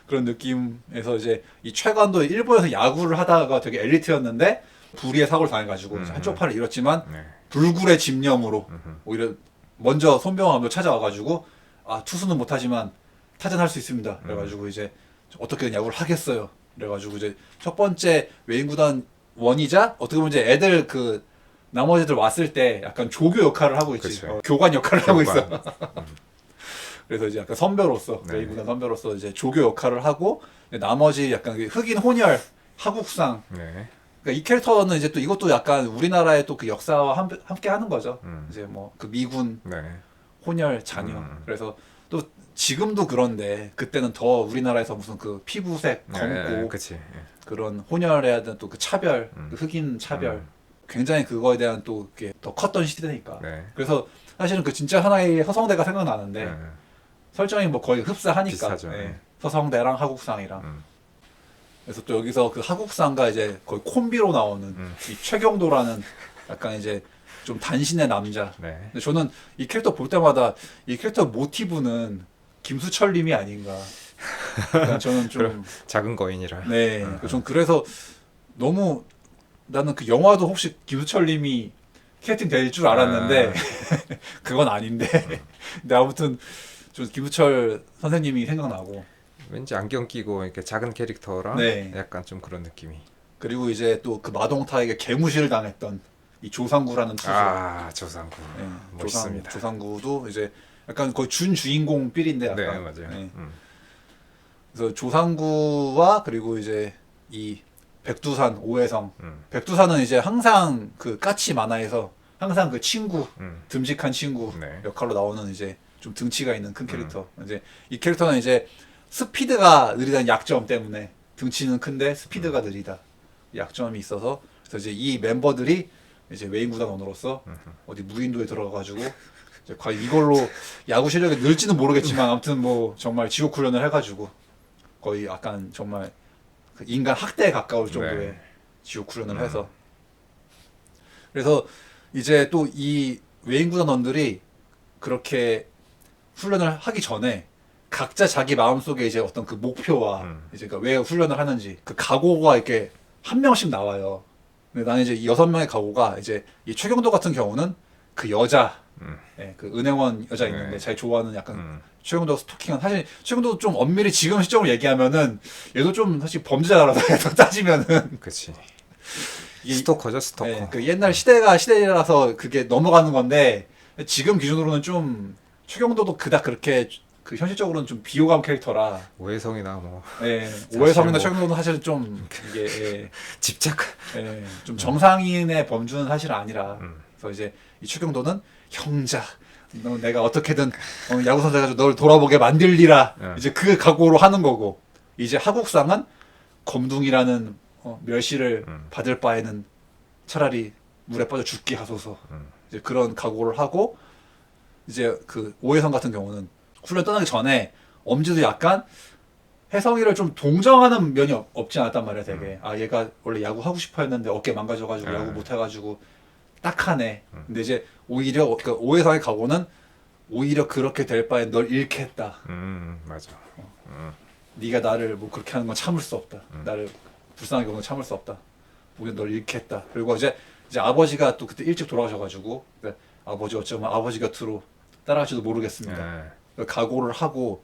그런 느낌에서 이제 이 최관도 일본에서 야구를 하다가 되게 엘리트였는데 불의의 사고를 당해가지고 이제 한쪽 팔을 잃었지만 네. 불굴의 집념으로 오히려 먼저 손병호 감독 찾아와가지고 아 투수는 못하지만 타자는 할 수 있습니다. 그래가지고 이제 어떻게든 야구를 하겠어요. 그래가지고 이제 첫 번째 외인 구단 원이자 어떻게 보면 이제 애들 그 나머지들 왔을 때 약간 조교 역할을 하고 있지. 그쵸. 교관 역할을 하고 있어. 교관. 그래서 이제 약간 선배로서 네. 외인 구단 선배로서 이제 조교 역할을 하고 나머지 약간 그 흑인 혼혈 하국상. 네. 그러니까 이 캐릭터는 이제 또 이것도 약간 우리나라의 또 그 역사와 함께 하는 거죠. 이제 뭐 그 미군 네. 혼혈 자녀. 그래서 또 지금도 그런데 그때는 더 우리나라에서 무슨 그 피부색 검고 네. 그치. 그런 혼혈에 대한 또 그 차별, 그 흑인 차별, 굉장히 그거에 대한 또 그게 더 컸던 시대니까. 네. 그래서 사실은 그 진짜 하나의 서성대가 생각나는데 네. 설정이 뭐 거의 흡사하니까. 비슷하죠. 네. 서성대랑 하국상이랑. 그래서 또 여기서 그 하국상과 이제 거의 콤비로 나오는 이 최경도라는 약간 이제 좀 단신의 남자. 네. 근데 저는 이 캐릭터 볼 때마다 이 캐릭터 모티브는 김수철님이 아닌가. 그러니까 저는 좀 작은 거인이라. 네, 전 그래서 너무 나는 그 영화도 혹시 김수철님이 캐스팅 될 줄 알았는데 그건 아닌데. 근데 아무튼 좀 김수철 선생님이 생각나고. 왠지 안경 끼고 이렇게 작은 캐릭터랑 네. 약간 좀 그런 느낌이. 그리고 이제 또 그 마동타에게 개무시를 당했던 이 조상구라는 투수. 아 조상구 네, 멋있습니다. 조상구도 이제 약간 거의 준 주인공 필인데 약간. 네 맞아요. 네. 그래서 조상구와 그리고 이제 이 백두산 오해성. 백두산은 이제 항상 그 까치 만화에서 항상 그 친구, 듬직한 친구 네. 역할로 나오는 이제 좀 등치가 있는 큰 캐릭터. 이제 이 캐릭터는 이제 스피드가 느리다는 약점 때문에 등치는 큰데 스피드가 느리다 약점이 있어서 그래서 이제 이 멤버들이 이제 메인 구단원으로서 어디 무인도에 들어가가지고 이제 과연 이걸로 야구 실력이 늘지는 모르겠지만 아무튼 뭐 정말 지옥 훈련을 해가지고 거의 약간 정말 그 인간 학대에 가까울 정도의 네. 지옥 훈련을 해서 그래서 이제 또 이 외인 구단원들이 그렇게 훈련을 하기 전에 각자 자기 마음속에 이제 어떤 그 목표와 이제 그왜 훈련을 하는지 그 각오가 이렇게 한 명씩 나와요. 근데 나는 이제 이 6명의 가구가 이제 이 최경도 같은 경우는 그 여자, 예, 그 은행원 여자 있는데 네. 자기 좋아하는 약간 최경도 스토킹한 사실 최경도 좀 엄밀히 지금 시점으로 얘기하면은 얘도 좀 사실 범죄자라서 따지면은 그치. 이- 스토커죠, 스토커. 예, 그 옛날 시대가 시대라서 그게 넘어가는 건데 지금 기준으로는 좀 최경도도 그닥 그렇게 그 현실적으로는 좀 비호감 캐릭터라 오해성이나 뭐 예, 사실 오해성이나 뭐- 최경도는 사실 좀 이게 집착. 좀 정상인의 범주는 사실 아니라 음. 그래서 이제 이 최경도는 형자 너 내가 어떻게든 야구 선수 가지고 널 돌아보게 만들리라 이제 그 각오로 하는 거고 이제 하국상은 검둥이라는 멸시를 받을 바에는 차라리 물에 빠져 죽게 하소서 이제 그런 각오를 하고 이제 그 오해성 같은 경우는 훈련 떠나기 전에 엄지도 약간 혜성이를 좀 동정하는 면이 없지 않았단 말이야 되게 아 얘가 원래 야구 하고 싶어 했는데 어깨 망가져가지고 야구 못 해가지고 딱하네 근데 이제 오히려 그 오해성의 각오는 오히려 그렇게 될 바엔 널 잃게 했다 맞아. 네가 나를 뭐 그렇게 하는 건 참을 수 없다 나를 불쌍하게 보는 건 참을 수 없다 오히려 널 잃게 했다 그리고 이제 아버지가 또 그때 일찍 돌아가셔가지고 아버지 어쩌면 아버지 곁으로 따라갈지도 모르겠습니다 각오를 하고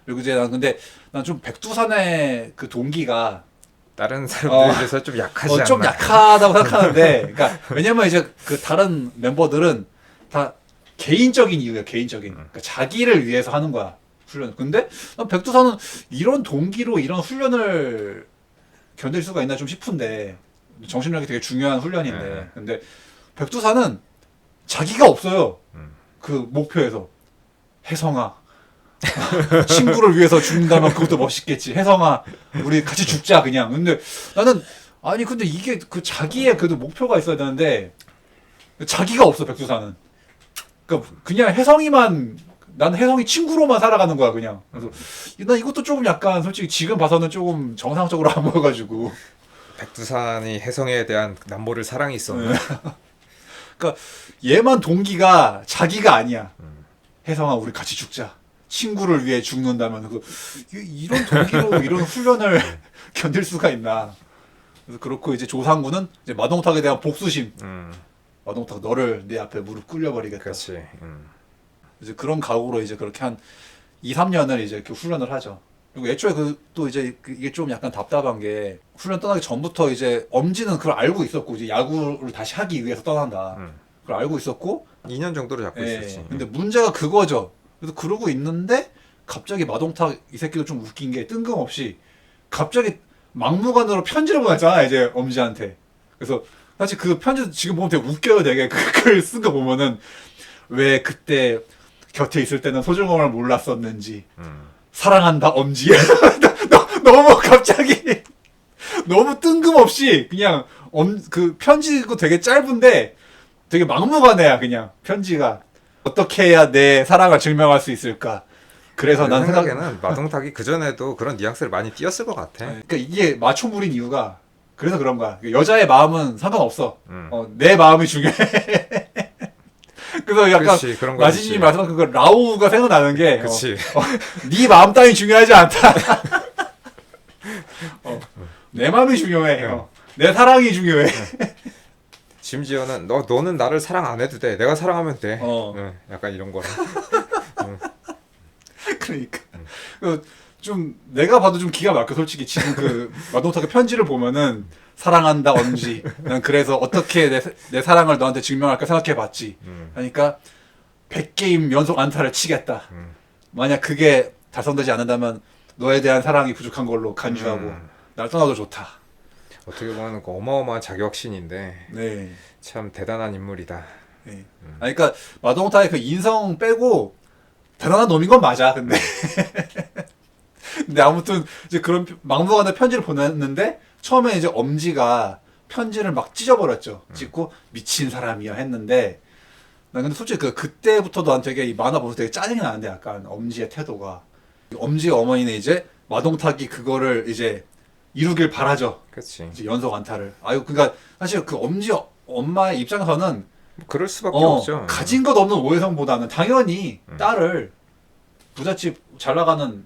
그리고 이제 난 근데 난 좀 백두산의 그 동기가 다른 사람들에 비해서 좀 약하지 않나? 좀 약하다고 생각하는데 그러니까 왜냐면 이제 그 다른 멤버들은 다 개인적인 이유야 개인적인 그러니까 자기를 위해서 하는 거야 훈련 근데 난 백두산은 이런 동기로 이런 훈련을 견딜 수가 있나 좀 싶은데 정신력이 되게 중요한 훈련인데 근데 백두산은 자기가 없어요 그 목표에서 혜성아 친구를 위해서 죽는다면 그것도 멋있겠지. 혜성아, 우리 같이 죽자 그냥. 근데 나는 아니 근데 이게 그 자기의 그래도 목표가 있어야 되는데 자기가 없어 백두산은. 그러니까 그냥 혜성이만 난 혜성이 친구로만 살아가는 거야 그냥. 그래서 난 이것도 조금 약간 솔직히 지금 봐서는 조금 정상적으로 안 보여가지고. 백두산이 혜성에 대한 남모를 사랑이 있었나? 그러니까 얘만 동기가 자기가 아니야. 혜성아, 우리 같이 죽자. 친구를 위해 죽는다면 이런 동기로 이런 훈련을 견딜 수가 있나? 그래서 그렇고 이제 조상구는 이제 마동탁에 대한 복수심. 마동탁 너를 내 앞에 무릎 꿇려버리겠다. 그렇지. 이제 그런 각오로 이제 그렇게 한 2, 3년을 이제 이렇게 훈련을 하죠. 그리고 애초에 또 이제 이게 좀 약간 답답한 게 훈련 떠나기 전부터 이제 엄지는 그걸 알고 있었고 이제 야구를 다시 하기 위해서 떠난다. 그걸 알고 있었고 2년 정도를 잡고 있었지. 근데 문제가 그거죠. 그래서 그러고 있는데 갑자기 마동탁 이 새끼도 좀 웃긴 게 뜬금없이 갑자기 막무가내로 편지를 보냈잖아 이제 엄지한테. 그래서 사실 그 편지 지금 보면 되게 웃겨요 되게 그걸 쓴 거 보면은 왜 그때 곁에 있을 때는 소중함을 몰랐었는지 사랑한다 엄지. 너무 갑자기 너무 뜬금없이 그냥 그 편지고 되게 짧은데 되게 막무가내야 그냥 편지가. 어떻게 해야 내 사랑을 증명할 수 있을까? 그래서 내 난 생각에는 마동탁이 그 전에도 그런 뉘앙스를 많이 띄었을 것 같아. 그러니까 이게 마초물인 이유가 그래서 그런 거야. 여자의 마음은 상관없어. 음. 내 마음이 중요해. 그래서 약간 그렇지, 그런 거 마지님이 있지. 말씀한 그 라우가 생각나는 게 그렇지. 네 마음 따위 중요하지 않다. 내 마음이 중요해. 내 사랑이 중요해. 심지어는 너는 나를 사랑 안 해도 돼. 내가 사랑하면 돼. 어. 약간 이런 거라. 그러니까 좀 내가 봐도 좀 기가 막혀 솔직히 지금 그 마동탁의 편지를 보면은 사랑한다 엄지 난 그래서 어떻게 내 사랑을 너한테 증명할까 생각해봤지 그러니까 100게임 연속 안타를 치겠다 만약 그게 달성되지 않는다면 너에 대한 사랑이 부족한 걸로 간주하고 날 떠나도 좋다. 어떻게 보면 그 어마어마한 자격신인데 네. 참 대단한 인물이다. 네. 아니, 그러니까 마동탁의 그 인성 빼고 대단한 놈인 건 맞아. 근데 근데 아무튼 이제 그런 막무가내 편지를 보냈는데 처음에 이제 엄지가 편지를 막 찢어버렸죠. 찢고 미친 사람이야 했는데 나 근데 솔직히 그때부터도 난 되게 이 만화 보면서 되게 짜증이 나는데 약간 엄지의 태도가 엄지의 어머니는 이제 마동탁이 그거를 이제 이루길 바라죠. 그렇지. 이제 연속 안타를. 아유 그러니까 사실 그 엄지 엄마의 입장에서는 그럴 수밖에 없죠. 가진 것 없는 오해성보다는 당연히 딸을 부잣집 잘 나가는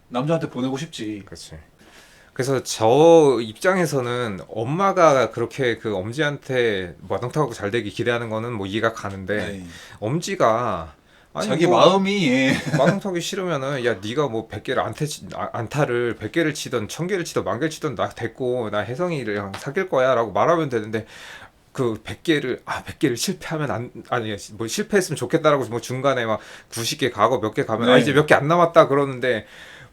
남자한테 보내고 싶지. 그렇지. 그래서 저 입장에서는 엄마가 그렇게 그 엄지한테 마동탁하고 잘 되기 기대하는 거는 뭐 이해가 가는데 네. 엄지가 아니 자기 뭐 마음이 예. 마동탁이 싫으면은 야 네가 뭐 100개를 안타를 100개를 치던 1000개를 치던 10,000개를 치던 나 됐고 나 혜성이랑 사귈 거야라고 말하면 되는데 그 100개를 실패하면 아니 뭐 실패했으면 좋겠다라고 뭐 중간에 막 90개 가고 몇 개 가면 아 네. 이제 몇 개 안 남았다 그러는데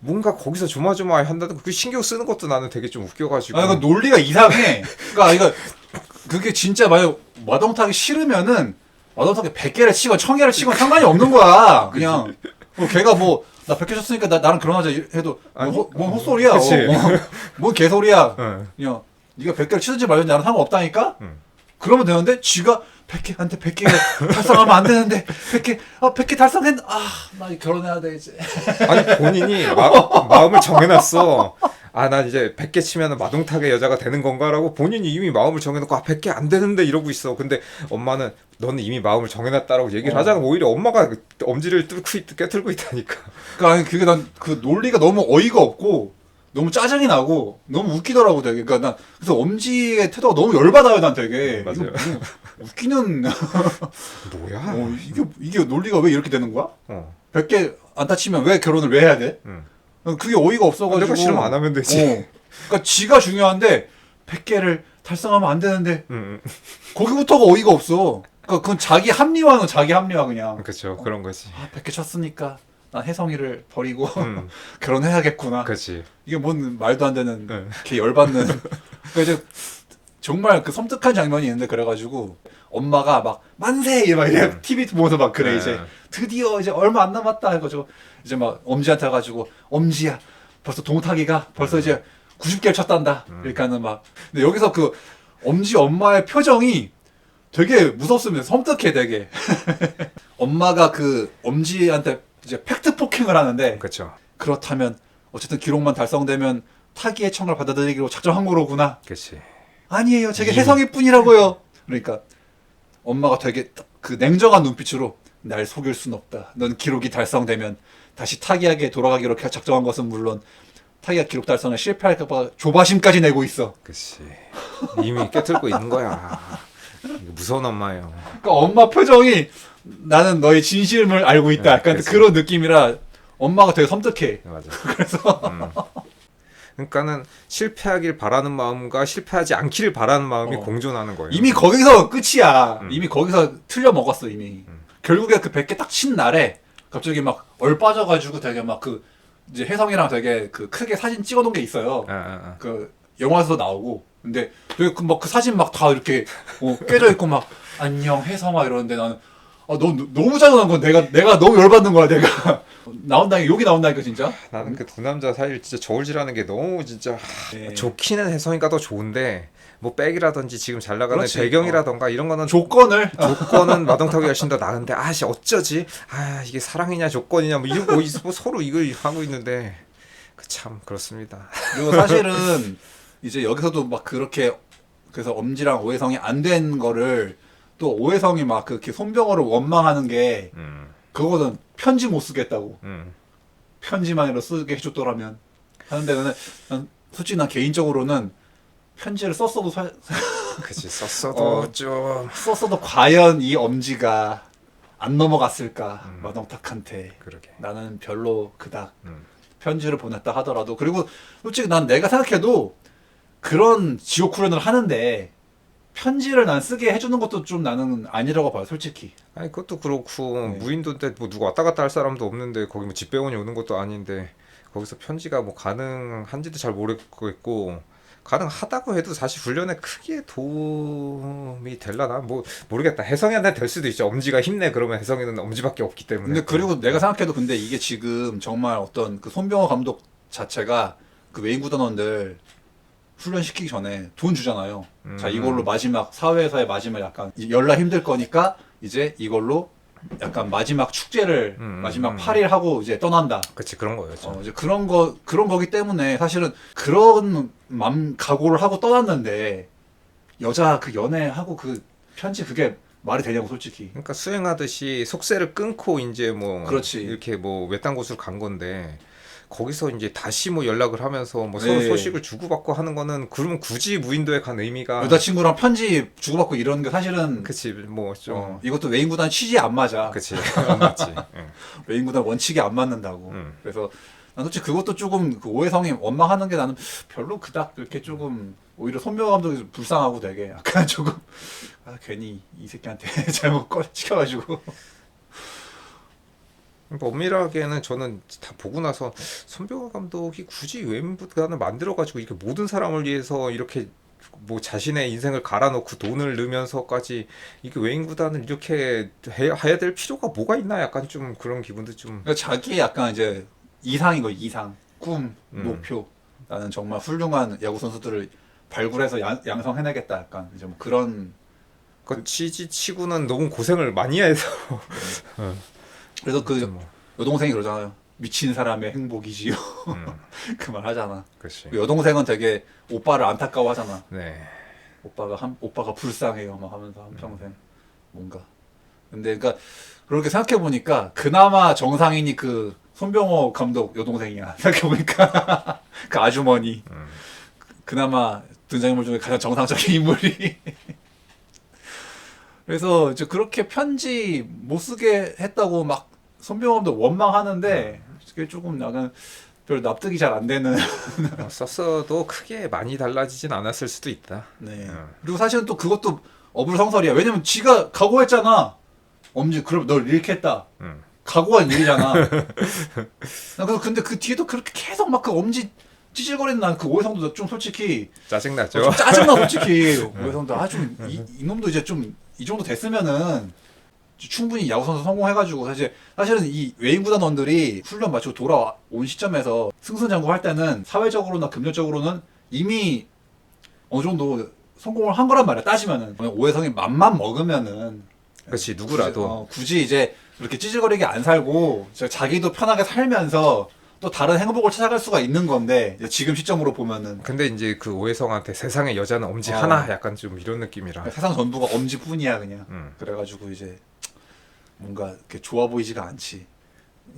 뭔가 거기서 조마조마 한다든 그 신경 쓰는 것도 나는 되게 좀 웃겨가지고 아, 이거 논리가 이상해. 그러니까 이거 그게 진짜 만약 마동탁이 싫으면은 마동탁이 100개를 치건 1000개를 치건 상관이 없는 거야. 그냥 뭐 걔가 뭐 나 100개 쳤으니까 나랑 결혼하자 해도 뭔 헛소리야. 그치. 뭔 개소리야. 응. 그냥 네가 100개를 치든지 말든지 나랑 상관없다니까. 응. 그러면 되는데 쥐가 100개한테 100개 달성하면 안 되는데 100개 달성했 나 결혼해야 돼 이제. 아니 본인이 마음을 정해놨어. 아 난 이제 100개 치면 마동탁의 여자가 되는 건가라고 본인이 이미 마음을 정해놓고 100개 안 되는데 이러고 있어. 근데 엄마는 너는 이미 마음을 정해놨다라고 얘기를 하잖아. 오히려 엄마가 엄지를 깨틀고 있다니까. 그러니까 그게 난 그 논리가 너무 어이가 없고 너무 짜증이 나고 너무 웃기더라고 되게. 그러니까 난 그래서 엄지의 태도가 너무 열받아요 난 되게. 맞아요. 이거 웃기는 뭐야? 이게 논리가 왜 이렇게 되는 거야? 어. 100개 안 다치면 왜 결혼을 왜 해야 돼? 응. 그게 어이가 없어가지고. 내가 싫으면 안 하면 되지. 그러니까 지가 중요한데 100개를 달성하면 안 되는데 응. 거기부터가 어이가 없어. 그러니까 그건 자기 합리화는 자기 합리화 그냥. 그렇죠. 그런 거지. 100개 쳤으니까 난 혜성이를 버리고 응. 결혼해야겠구나. 그렇지. 이게 뭔 말도 안 되는 응. 개 열받는. 그러니까 이제 정말 그 섬뜩한 장면이 있는데 그래가지고 엄마가 막 만세 막 이래 TV 보면서 막 그래 이제 드디어 이제 얼마 안 남았다 해가지고 이제 막 엄지한테 가가지고 엄지야 벌써 동탁이가 벌써 이제 90개를 쳤단다 이렇게 하는 막. 근데 여기서 그 엄지 엄마의 표정이 되게 무섭습니다. 섬뜩해 되게. 엄마가 그 엄지한테 이제 팩트 폭행을 하는데 그렇죠. 그렇다면 어쨌든 기록만 달성되면 타기의 청을 받아들이기로 작정한 거로구나. 그렇지. 아니에요. 제게 혜성이 뿐이라고요. 그러니까 엄마가 되게 그 냉정한 눈빛으로 날 속일 순 없다. 넌 기록이 달성되면 다시 타기하게 돌아가기로 작정한 것은 물론 타기가 기록 달성에 실패할까 봐 조바심까지 내고 있어. 그렇지. 이미 깨틀고 있는 거야. 무서운 엄마예요. 그러니까 엄마 표정이 나는 너의 진심을 알고 있다. 약간 그치. 그런 느낌이라 엄마가 되게 섬뜩해. 맞아. 그래서 그러니까는 실패하길 바라는 마음과 실패하지 않기를 바라는 마음이 공존하는 거예요. 이미 거기서 끝이야. 이미 거기서 틀려 먹었어 이미. 결국에 그 100개 딱 친 날에 갑자기 막 얼빠져가지고 되게 막 그 이제 혜성이랑 되게 그 크게 사진 찍어놓은 게 있어요. 그 영화에서도 나오고. 근데 되게 그 사진 막 다 이렇게 깨져 있고 막 안녕 혜성아 이러는데 나는 너 너무 짜증난 건 내가 너무 열받는 거야 내가. 나온다니까 욕이 나온다니까 진짜. 나는 그 두 남자 사이를 진짜 저울질하는 게 너무 진짜 네. 좋기는 혜성이가 더 좋은데 뭐 백이라든지 지금 잘 나가는 그렇지. 배경이라던가 이런 거는 조건을 조건은 마동탁이 훨씬 더 나은데 아씨 어쩌지 이게 사랑이냐 조건이냐 뭐 이런 거 뭐 서로 이걸 하고 있는데 참 그렇습니다. 그리고 사실은 이제 여기서도 막 그렇게 그래서 엄지랑 오해성이 안 된 거를 또 오해성이 막 그렇게 손병호를 원망하는 게 그거는 편지 못 쓰겠다고. 편지만이라도 쓰게 해줬더라면 하는데 난 솔직히 난 개인적으로는 편지를 썼어도 그치 썼어도 좀 썼어도 과연 이 엄지가 안 넘어갔을까 마동탁한테. 그러게. 나는 별로 그닥 편지를 보냈다 하더라도. 그리고 솔직히 난 내가 생각해도 그런 지옥 훈련을 하는데 편지를 난 쓰게 해주는 것도 좀 나는 아니라고 봐요 솔직히. 아니 그것도 그렇고 네. 무인도인데 뭐 누가 왔다 갔다 할 사람도 없는데 거기 뭐 집배원이 오는 것도 아닌데 거기서 편지가 뭐 가능한지도 잘 모르겠고 가능하다고 해도 사실 훈련에 크게 도움이 될라나 뭐 모르겠다. 혜성이한테 될 수도 있죠. 엄지가 힘내 그러면 혜성이는 엄지밖에 없기 때문에. 근데 그리고 내가 생각해도 근데 이게 지금 정말 어떤 그 손병호 감독 자체가 그 외인 구단원들 훈련시키기 전에 돈 주잖아요. 자 이걸로 마지막 사회에서의 마지막 약간 연락 힘들 거니까 이제 이걸로 약간 마지막 축제를 마지막 8일 하고 이제 떠난다. 그치 그런 거였죠. 이제 그런 거기 때문에 사실은 그런 각오를 하고 떠났는데 여자 그 연애하고 그 편지 그게 말이 되냐고 솔직히. 그러니까 수행하듯이 속세를 끊고 이제 뭐 그렇지. 이렇게 뭐 외딴 곳으로 간 건데 거기서 이제 다시 뭐 연락을 하면서 뭐 서로 네. 소식을 주고받고 하는 거는 그러면 굳이 무인도에 간 의미가 여자친구랑 편지 주고받고 이러는 게 사실은 그치 뭐 좀 이것도 외인 구단 취지에 안 맞아. 그치 안 맞지. 응. 외인 구단 원칙에 안 맞는다고. 음. 그래서 난 솔직히 그것도 조금 그 오해성이 원망하는 게 나는 별로 그닥 그렇게 조금 오히려 손명호 감독이 불쌍하고 되게 약간 조금 괜히 이 새끼한테 잘못 시켜가지고. 그러니까 엄밀하게는 저는 다 보고 나서 손병호 감독이 굳이 외인구단을 만들어가지고 이렇게 모든 사람을 위해서 이렇게 뭐 자신의 인생을 갈아놓고 돈을 넣으면서까지 이게 외인구단을 이렇게 해야 될 필요가 뭐가 있나 약간 좀 그런 기분도 좀 그러니까 자기 약간 이제 이상인 거 이상, 꿈, 목표. 나는 정말 훌륭한 야구 선수들을 발굴해서 양성해내겠다. 약간 이제 뭐 그런. 그 취지치고는 너무 고생을 많이 해서 그래서 그 뭐, 여동생이 그러잖아요. 미친 사람의 행복이지요. 그 말 하잖아. 그렇지. 그 여동생은 되게 오빠를 안타까워하잖아. 네. 오빠가 불쌍해요. 막 하면서 한평생 뭔가. 근데 그러니까 그렇게 생각해 보니까 그나마 정상인이 그 손병호 감독 여동생이야. 생각해 보니까 그 아주머니. 그나마 등장인물 중에 가장 정상적인 인물이. 그래서 이제 그렇게 편지 못 쓰게 했다고 막 손병호 감독 원망하는데 그게 조금 약간 별 납득이 잘 안 되는. 썼어도 크게 많이 달라지진 않았을 수도 있다. 네. 그리고 사실은 또 그것도 어불성설이야. 왜냐면 지가 각오했잖아. 엄지 그럼 널 이렇게 했다. 각오한 일이잖아. 그래서 근데 그 뒤에도 그렇게 계속 막 그 엄지 찌질거리는 난 그 오해성도 좀 솔직히 짜증나죠. 좀 짜증나 솔직히. 오해성도 좀 이놈도 이제 좀 이 정도 됐으면은 충분히 야구 선수 성공해가지고 사실은 이 외인 구단원들이 훈련 마치고 돌아온 시점에서 승승장구할 때는 사회적으로나 금전적으로는 이미 어느 정도 성공을 한 거란 말이야. 따지면은 오해성이 맘만 먹으면은 그렇지 누구라도 굳이 이제 그렇게 찌질거리게 안 살고 자기도 편하게 살면서 또 다른 행복을 찾아갈 수가 있는 건데 이제 지금 시점으로 보면은 근데 이제 그 오해성한테 세상의 여자는 엄지 하나 약간 좀 이런 느낌이라 세상 전부가 엄지뿐이야 그냥. 그래가지고 이제 뭔가 이렇게 좋아 보이지가 않지.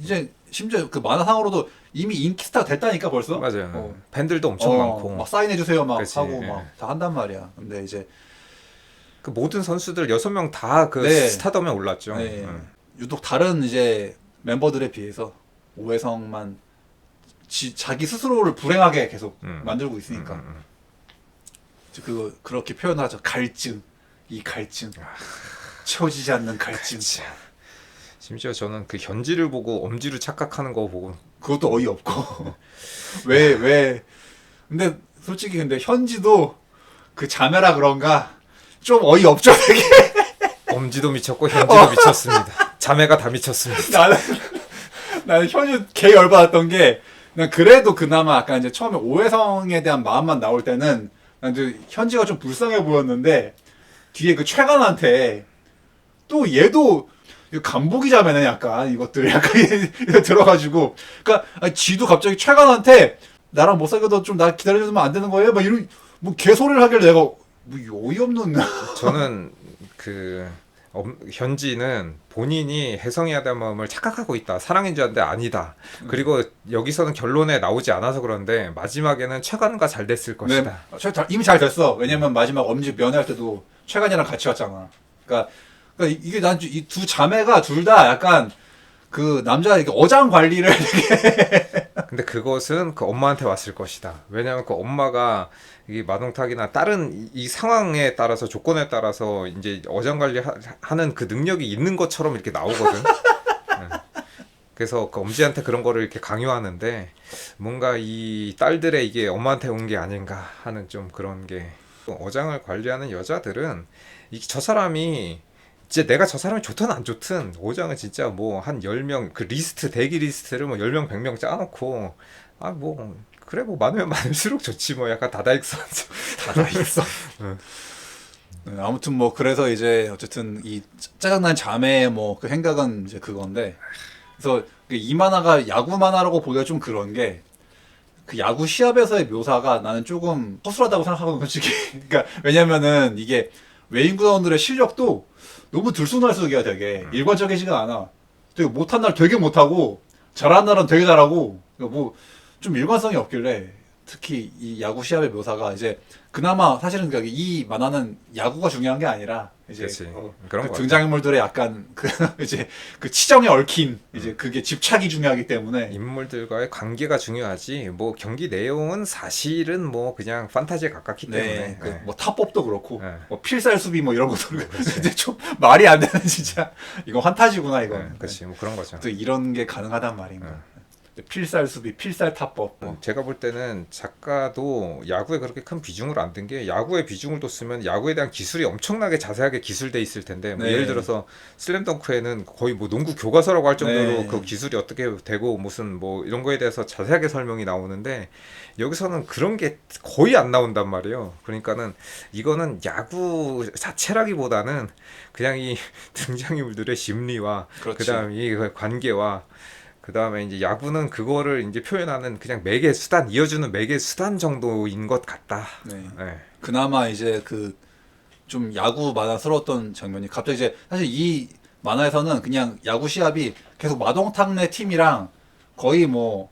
이제 심지어 그 만화상으로도 이미 인기스타가 됐다니까 벌써. 맞아요. 팬들도 엄청 많고 막 사인해 주세요 막 그치, 하고 예. 막 다 한단 말이야. 근데 이제 그 모든 선수들 6명 다 그 네. 스타덤에 올랐죠. 네. 유독 다른 이제 멤버들에 비해서 오해성만 자기 스스로를 불행하게 계속 만들고 있으니까. 그렇게 표현하죠. 갈증. 이 갈증. 채워지지 않는 갈증. 심지어 저는 그 현지를 보고 엄지를 착각하는 거 보고 그것도 어이없고. 왜. 근데 솔직히 근데 현지도 그 자매라 그런가 좀 어이없죠 되게. 엄지도 미쳤고 현지도 미쳤습니다. 자매가 다 미쳤습니다. 나는 현지 개 열받았던 게 난 그래도 그나마 아까 이제 처음에 오해성에 대한 마음만 나올 때는 난 이제 현지가 좀 불쌍해 보였는데 뒤에 그 최간한테 또 얘도 간보기 자매네 약간 이것들 약간 들어가지고 그러니까 지도 갑자기 최간한테 나랑 못 사귀어도 좀 나 기다려주면 안 되는 거예요? 막 이런 뭐 개소리를 하길래 내가 뭐 어이없는. 저는 그 현지는 본인이 혜성이에 대한 마음을 착각하고 있다. 사랑인 줄 알았는데 아니다. 그리고 여기서는 결론에 나오지 않아서 그런데 마지막에는 최관과 잘 됐을 것이다. 네, 이미 잘 됐어. 왜냐면 마지막 엄지 면회할 때도 최관이랑 같이 왔잖아. 그러니까 이게 난 이 두 자매가 둘 다 약간 그 남자 이게 어장 관리를 되게. 근데 그것은 그 엄마한테 왔을 것이다. 왜냐하면 그 엄마가 이 마동탁이나 다른 이 상황에 따라서 조건에 따라서 이제 어장 관리하는 그 능력이 있는 것처럼 이렇게 나오거든. 그래서 그 엄지한테 그런 거를 이렇게 강요하는데 뭔가 이 딸들의 이게 엄마한테 온 게 아닌가 하는 좀 그런 게 어장을 관리하는 여자들은 저 사람이 이제 내가 저 사람이 좋든 안 좋든 어장은 진짜 뭐 한 10명 그 리스트 대기 리스트를 뭐 10명 100명 짜놓고 아 뭐 그래 뭐 많으면 많을수록 좋지 뭐 약간 다다익선. 네, 아무튼 뭐 그래서 이제 어쨌든 이 짜증난 자매의 뭐 그 생각은 이제 그건데 그래서 이 만화가 야구 만화라고 보기가 좀 그런 게 그 야구 시합에서의 묘사가 나는 조금 허술하다고 생각하거든 솔직히. 그러니까 왜냐면은 이게 외인 구단원들의 실력도 너무 들쑥날쑥이야 되게 일관적이지가 않아. 되게 못한 날 되게 못하고 잘하는 날은 되게 잘하고 뭐 좀 일관성이 없길래 특히 이 야구 시합의 묘사가 이제 그나마 사실은 이 만화는 야구가 중요한 게 아니라 이제 그치. 그런 그 거 등장인물들의 약간 그 이제 그 치정에 얽힌 이제 그게 집착이 중요하기 때문에 인물들과의 관계가 중요하지. 뭐 경기 내용은 사실은 뭐 그냥 판타지에 가깝기 때문에. 그 뭐 타법도 그렇고 네. 뭐 필살 수비 뭐 이런 것도 이제 좀 말이 안 되는 진짜 이거 환타지구나 이거. 그렇지. 뭐 그런 거죠. 또 이런 게 가능하단 말인가. 필살 수비, 필살 타법. 뭐. 제가 볼 때는 작가도 야구에 그렇게 큰 비중을 안 든 게 야구에 비중을 뒀으면 야구에 대한 기술이 엄청나게 자세하게 기술돼 있을 텐데 뭐 네. 예를 들어서 슬램덩크에는 거의 뭐 농구 교과서라고 할 정도로 네. 그 기술이 어떻게 되고 무슨 뭐 이런 거에 대해서 자세하게 설명이 나오는데 여기서는 그런 게 거의 안 나온단 말이에요. 그러니까는 이거는 야구 자체라기보다는 그냥 이 등장인물들의 심리와 그렇지. 그다음 이 관계와 그 다음에 이제 야구는 그거를 이제 표현하는 그냥 매개 수단, 이어주는 매개 수단 정도인 것 같다. 네. 네. 그나마 이제 그 좀 야구 만화스러웠던 장면이 갑자기 이제 사실 이 만화에서는 그냥 야구 시합이 계속 마동탁네 팀이랑 거의 뭐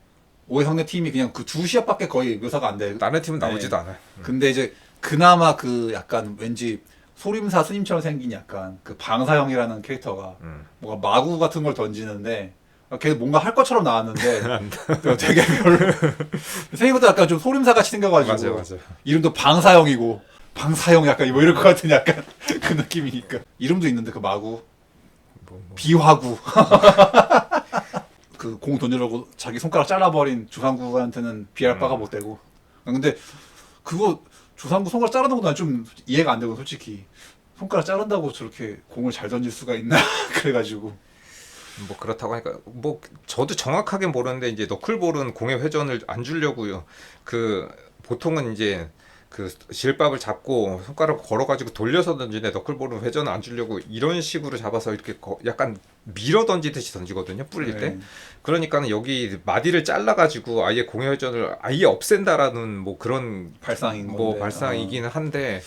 오해성네 팀이 그냥 그 두 시합밖에 거의 묘사가 안 돼. 다른 팀은 나오지도 네. 않아요. 근데 이제 그나마 그 약간 왠지 소림사 스님처럼 생긴 약간 그 방사형이라는 캐릭터가 뭔가 마구 같은 걸 던지는데 걔 뭔가 할 것처럼 나왔는데 되게 별로 생각보다 약간 좀 소림사 같이 생겨가지고 맞아. 이름도 방사형이고 방사형 약간 뭐 이럴 것 같은 약간 그 느낌이니까 이름도 있는데 그 마구 뭐. 비화구 그 공 던지려고 자기 손가락 잘라버린 조상구한테는 비할 바가 못 되고 근데 그거 조상구 손가락 자르는 것도 난 좀 이해가 안 되고 솔직히 손가락 자른다고 저렇게 공을 잘 던질 수가 있나 그래가지고 뭐 그렇다고 하니까 뭐 저도 정확하게 모르는데 이제 너클볼은 공의 회전을 안 주려고요. 그 보통은 이제 그 실밥을 잡고 손가락 걸어가지고 돌려서 던지는데 너클볼은 회전을 안 주려고 이런 식으로 잡아서 이렇게 약간 밀어 던지듯이 던지거든요. 뿌릴 때. 네. 그러니까는 여기 마디를 잘라가지고 아예 공의 회전을 아예 없앤다라는 뭐 그런 발상인 뭐 건데. 발상이기는 한데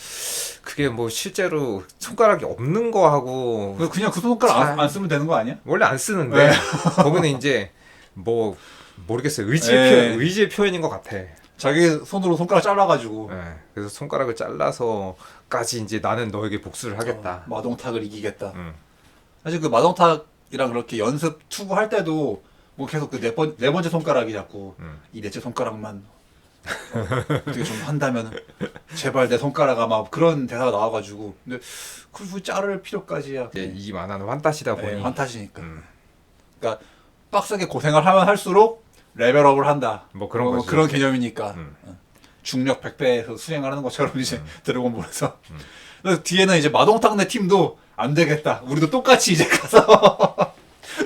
그게 뭐 실제로 손가락이 없는 거하고 그냥 그 손가락 안 쓰면 되는 거 아니야? 원래 안 쓰는데 네. 거기는 이제 뭐 모르겠어요. 네. 의지의 표현인 것 같아. 자기 손으로 손가락 잘라가지고 네. 그래서 손가락을 잘라서까지 이제 나는 너에게 복수를 하겠다. 마동탁을 이기겠다. 음. 사실 그 마동탁이랑 그렇게 연습 투구할 때도 뭐 계속 그 네 번째 손가락이 자꾸 이 넷째 손가락만 어떻게 좀 한다면 제발 내 손가락 아마 그런 대사가 나와가지고 근데 그걸 자를 필요까지야. 이제 이 만화는 환타시다 보니 네, 환타지니까. 음. 그러니까 빡세게 고생을 하면 할수록 레벨업을 한다. 뭐 그런 거지. 그런 개념이니까. 음. 중력 100배에서 수행을 하는 것처럼 이제 드래곤볼에서. 그래서 뒤에는 이제 마동탁네 팀도 안 되겠다. 우리도 똑같이 이제 가서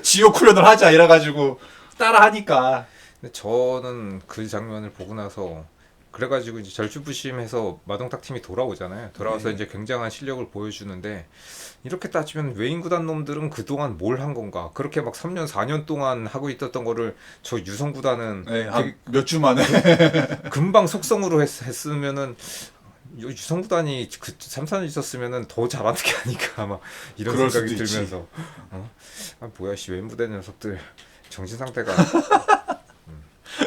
지옥 훈련을 하자 이래가지고 따라 하니까. 근데 저는 그 장면을 보고 나서 그래가지고 이제 절주부심해서 마동탁 팀이 돌아오잖아요. 돌아와서 네. 이제 굉장한 실력을 보여주는데 이렇게 따지면 외인 구단 놈들은 그동안 뭘 한 건가? 그렇게 막 3년 4년 동안 하고 있었던 거를 저 유성 구단은 네, 되게 한 몇 주 만에. 금방 속성으로 했으면은 유성 구단이 그 3, 4년 있었으면은 더 잘하는 게 아닐까 막 이런 그럴 생각이 수도 있지. 들면서 아 뭐야 씨 외인부대 녀석들 정신 상태가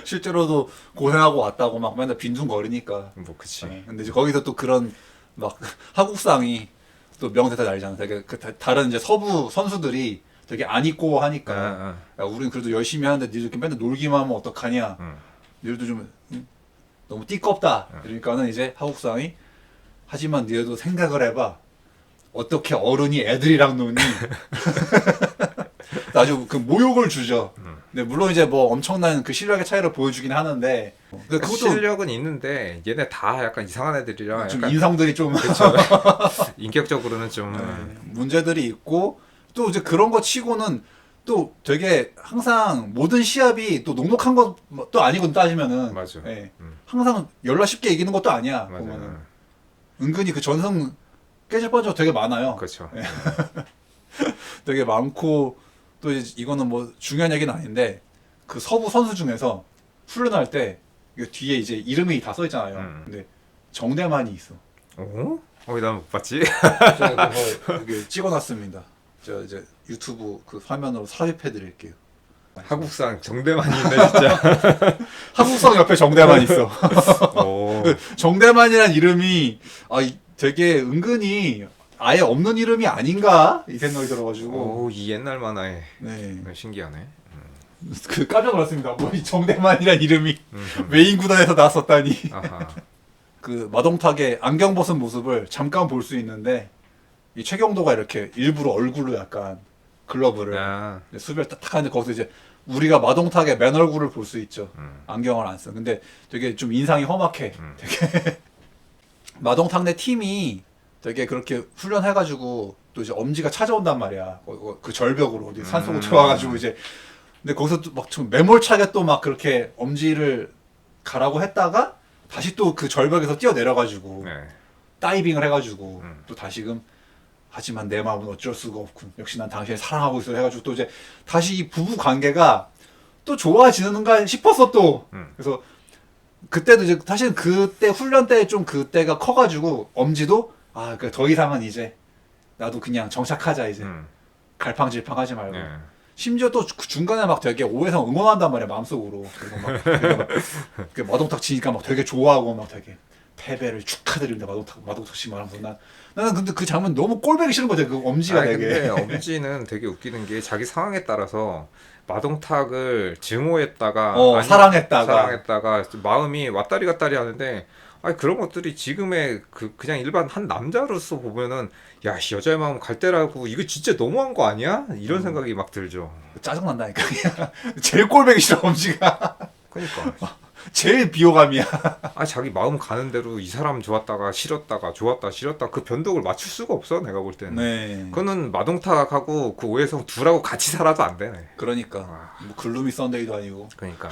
실제로도 고생하고 왔다고 막 맨날 빈둥거리니까. 뭐 그치. 네, 근데 이제 거기서 또 그런 막 하국상이 또 명대사 날잖아. 되게 그 다른 이제 서부 선수들이 되게 안 입고 하니까 야, 우리는 그래도 열심히 하는데 니들 이렇게 맨날 놀기만 하면 어떡하냐. 니들도 좀 너무 띠껍다. 그러니까는 이제 하국상이 하지만 니들도 생각을 해봐. 어떻게 어른이 애들이랑 노니? 아주 그 모욕을 주죠. 근데 물론 이제 뭐 엄청난 그 실력의 차이를 보여주긴 하는데 근데 그것도 실력은 있는데 얘네 다 약간 이상한 애들이라 좀 약간 인성들이 좀 그쵸. 인격적으로는 좀 문제들이 있고 또 이제 그런 거 치고는 또 되게 항상 모든 시합이 또 녹록한 것도 아니고 따지면은 맞아. 예. 항상 열나 쉽게 이기는 것도 아니야. 맞아요. 보면은 은근히 그 전승 깨질 뻔한 되게 많아요. 그렇죠. 되게 많고 또 이제 이거는 뭐 중요한 얘기는 아닌데 그 서부 선수 중에서 훈련할 때 이거 뒤에 이제 이름이 다 써 있잖아요. 근데 정대만이 있어. 어? 난 못 봤지. 제가 그거 여기 찍어놨습니다. 저 이제 유튜브 그 화면으로 삽입해드릴게요. 하국상 정대만이 있네 진짜. 한국성 옆에 정대만 있어. 오. 정대만이란 이름이 되게 은근히 아예 없는 이름이 아닌가 이 생각이 들어가지고. 오, 이 옛날 만화에 네. 신기하네. 그 깜짝 놀랐습니다. 뭐 이 정대만이란 이름이 음. 메인 구단에서 나왔었다니. 아하. 그 마동탁의 안경 벗은 모습을 잠깐 볼 수 있는데 이 최경도가 이렇게 일부러 얼굴로 약간 글러브를 아. 수비를 딱 하는데 거기서 이제 우리가 마동탁의 맨 얼굴을 볼 수 있죠. 음. 안경을 안 쓴. 근데 되게 좀 인상이 험악해. 음. 되게 마동탁네 팀이 되게 그렇게 훈련해가지고 또 이제 엄지가 찾아온단 말이야. 그 절벽으로 어디 산속으로 들어와가지고 이제 근데 거기서 또 막 좀 매몰차게 또 막 그렇게 엄지를 가라고 했다가 다시 또 그 절벽에서 뛰어 내려가지고 네. 다이빙을 해가지고 음. 또 다시금 하지만 내 마음은 어쩔 수가 없군. 역시 난 당신을 사랑하고 있어 해가지고 또 이제 다시 이 부부 관계가 또 좋아지는가 싶었어 또. 그래서 그때도 이제 사실 그때 훈련 때 좀 그때가 커가지고 엄지도 더 이상은 이제 나도 그냥 정착하자 이제 갈팡질팡하지 말고. 네. 심지어 또 중간에 막 되게 오해성 응원한단 말이야 마음속으로. 그래서 막 되게 막 그 마동탁 지니까 막 되게 좋아하고 막 되게 패배를 축하드립니다 마동탁 씨 말하면서 나는 근데 그 장면 너무 꼴보기 싫은 거죠. 그 엄지가 되게. 근데 엄지는 되게 웃기는 게 자기 상황에 따라서 마동탁을 증오했다가 아니, 사랑했다가 마음이 왔다리 갔다리 하는데 그런 것들이 지금의 그냥 일반 한 남자로서 보면은 야 여자의 마음 갈 때라고 이거 진짜 너무한 거 아니야? 이런 생각이 막 들죠. 짜증난다니까 그냥. 제일 꼴보기 싫어 엄지가. 그러니까 제일 비호감이야. 자기 마음 가는 대로 이 사람 좋았다가 싫었다가 좋았다 싫었다 그 변덕을 맞출 수가 없어 내가 볼 때는. 네. 그거는 마동탁하고 그 오해성 둘하고 같이 살아도 안 되네. 그러니까 뭐 글루미 썬데이도 아니고. 그러니까.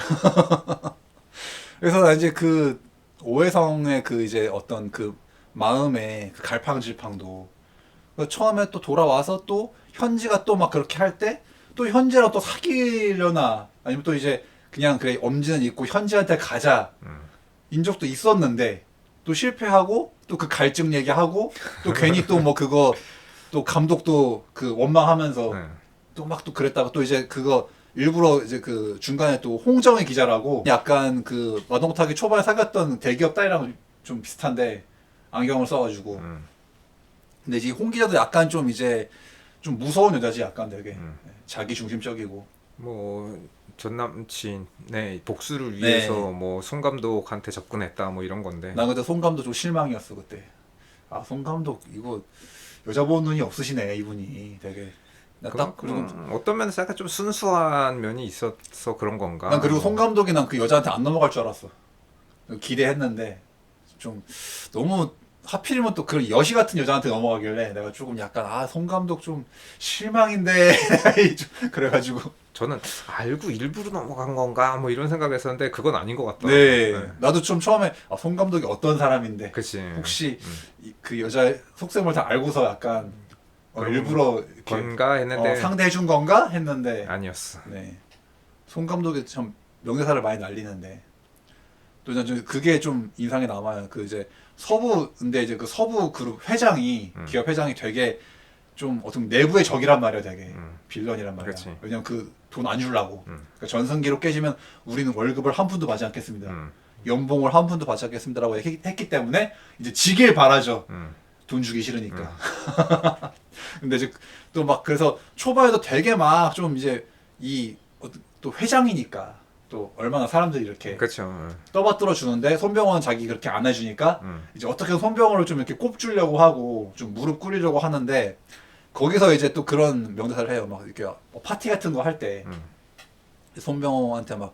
그래서 나 이제 그 오해성의 그 이제 어떤 그 마음의 그 갈팡질팡도 처음에 또 돌아와서 또 현지가 또 막 그렇게 할 때 또 현지랑 또 사귀려나 아니면 또 이제 그냥 그래 엄지는 있고 현지한테 가자 인 적도 있었는데 또 실패하고 또 그 갈증 얘기하고 또 괜히 또 뭐 그거 또 감독도 그 원망하면서 또 막 또 그랬다가 또 이제 그거 일부러 이제 그 중간에 또 홍정희 기자라고 약간 그 마동탁이 초반에 사귀었던 대기업 딸이랑 좀 비슷한데 안경을 써가지고 근데 이제 홍 기자도 약간 좀 이제 좀 무서운 여자지 약간 되게 자기 중심적이고 뭐 전 남친의 복수를 위해서 네. 뭐 송 감독한테 접근했다 뭐 이런 건데. 나 근데 송 감독 좀 실망이었어 그때. 송 감독 이거 여자 보는 눈이 없으시네 이분이 되게. 딱 그리고 어떤 면에서 약간 좀 순수한 면이 있어서 그런 건가. 난 그리고 송 감독이 난 그 여자한테 안 넘어갈 줄 알았어. 기대했는데 좀 너무 하필이면 또 그런 여시 같은 여자한테 넘어가길래 내가 조금 약간 송 감독 좀 실망인데 좀 그래가지고 저는 알고 일부러 넘어간 건가 뭐 이런 생각했었는데 그건 아닌 것 같다. 네. 나도 좀 처음에 송 감독이 어떤 사람인데 그치. 혹시 그 여자의 속셈을 다 알고서 약간 일부러 이렇게 건가 했는데 상대해준 건가 했는데 아니었어. 네. 송 감독이 참 명대사를 많이 날리는데 또 전 그게 좀 인상에 남아요. 그 이제 근데 이제 그 서부 그룹 회장이 기업 회장이 되게 좀 어떤 내부의 적이란 말이야, 되게 빌런이란 말이야. 그치. 왜냐면 그 돈 안 주려고. 그러니까 전성기로 깨지면 우리는 월급을 한 푼도 받지 않겠습니다. 연봉을 한 푼도 받지 않겠습니다라고 했기 때문에 이제 지길 바라죠. 돈 주기 싫으니까. 근데 이제 또 막 그래서 초반에도 되게 막 좀 이제 또 회장이니까 또 얼마나 사람들이 이렇게 그렇죠. 떠받들어 주는데 손병호는 자기 그렇게 안 해주니까 이제 어떻게든 손병호를 좀 이렇게 꼽주려고 하고 좀 무릎 꿇이려고 하는데 거기서 이제 또 그런 명대사를 해요. 막 이렇게 뭐 파티 같은 거 할 때 손병호한테 막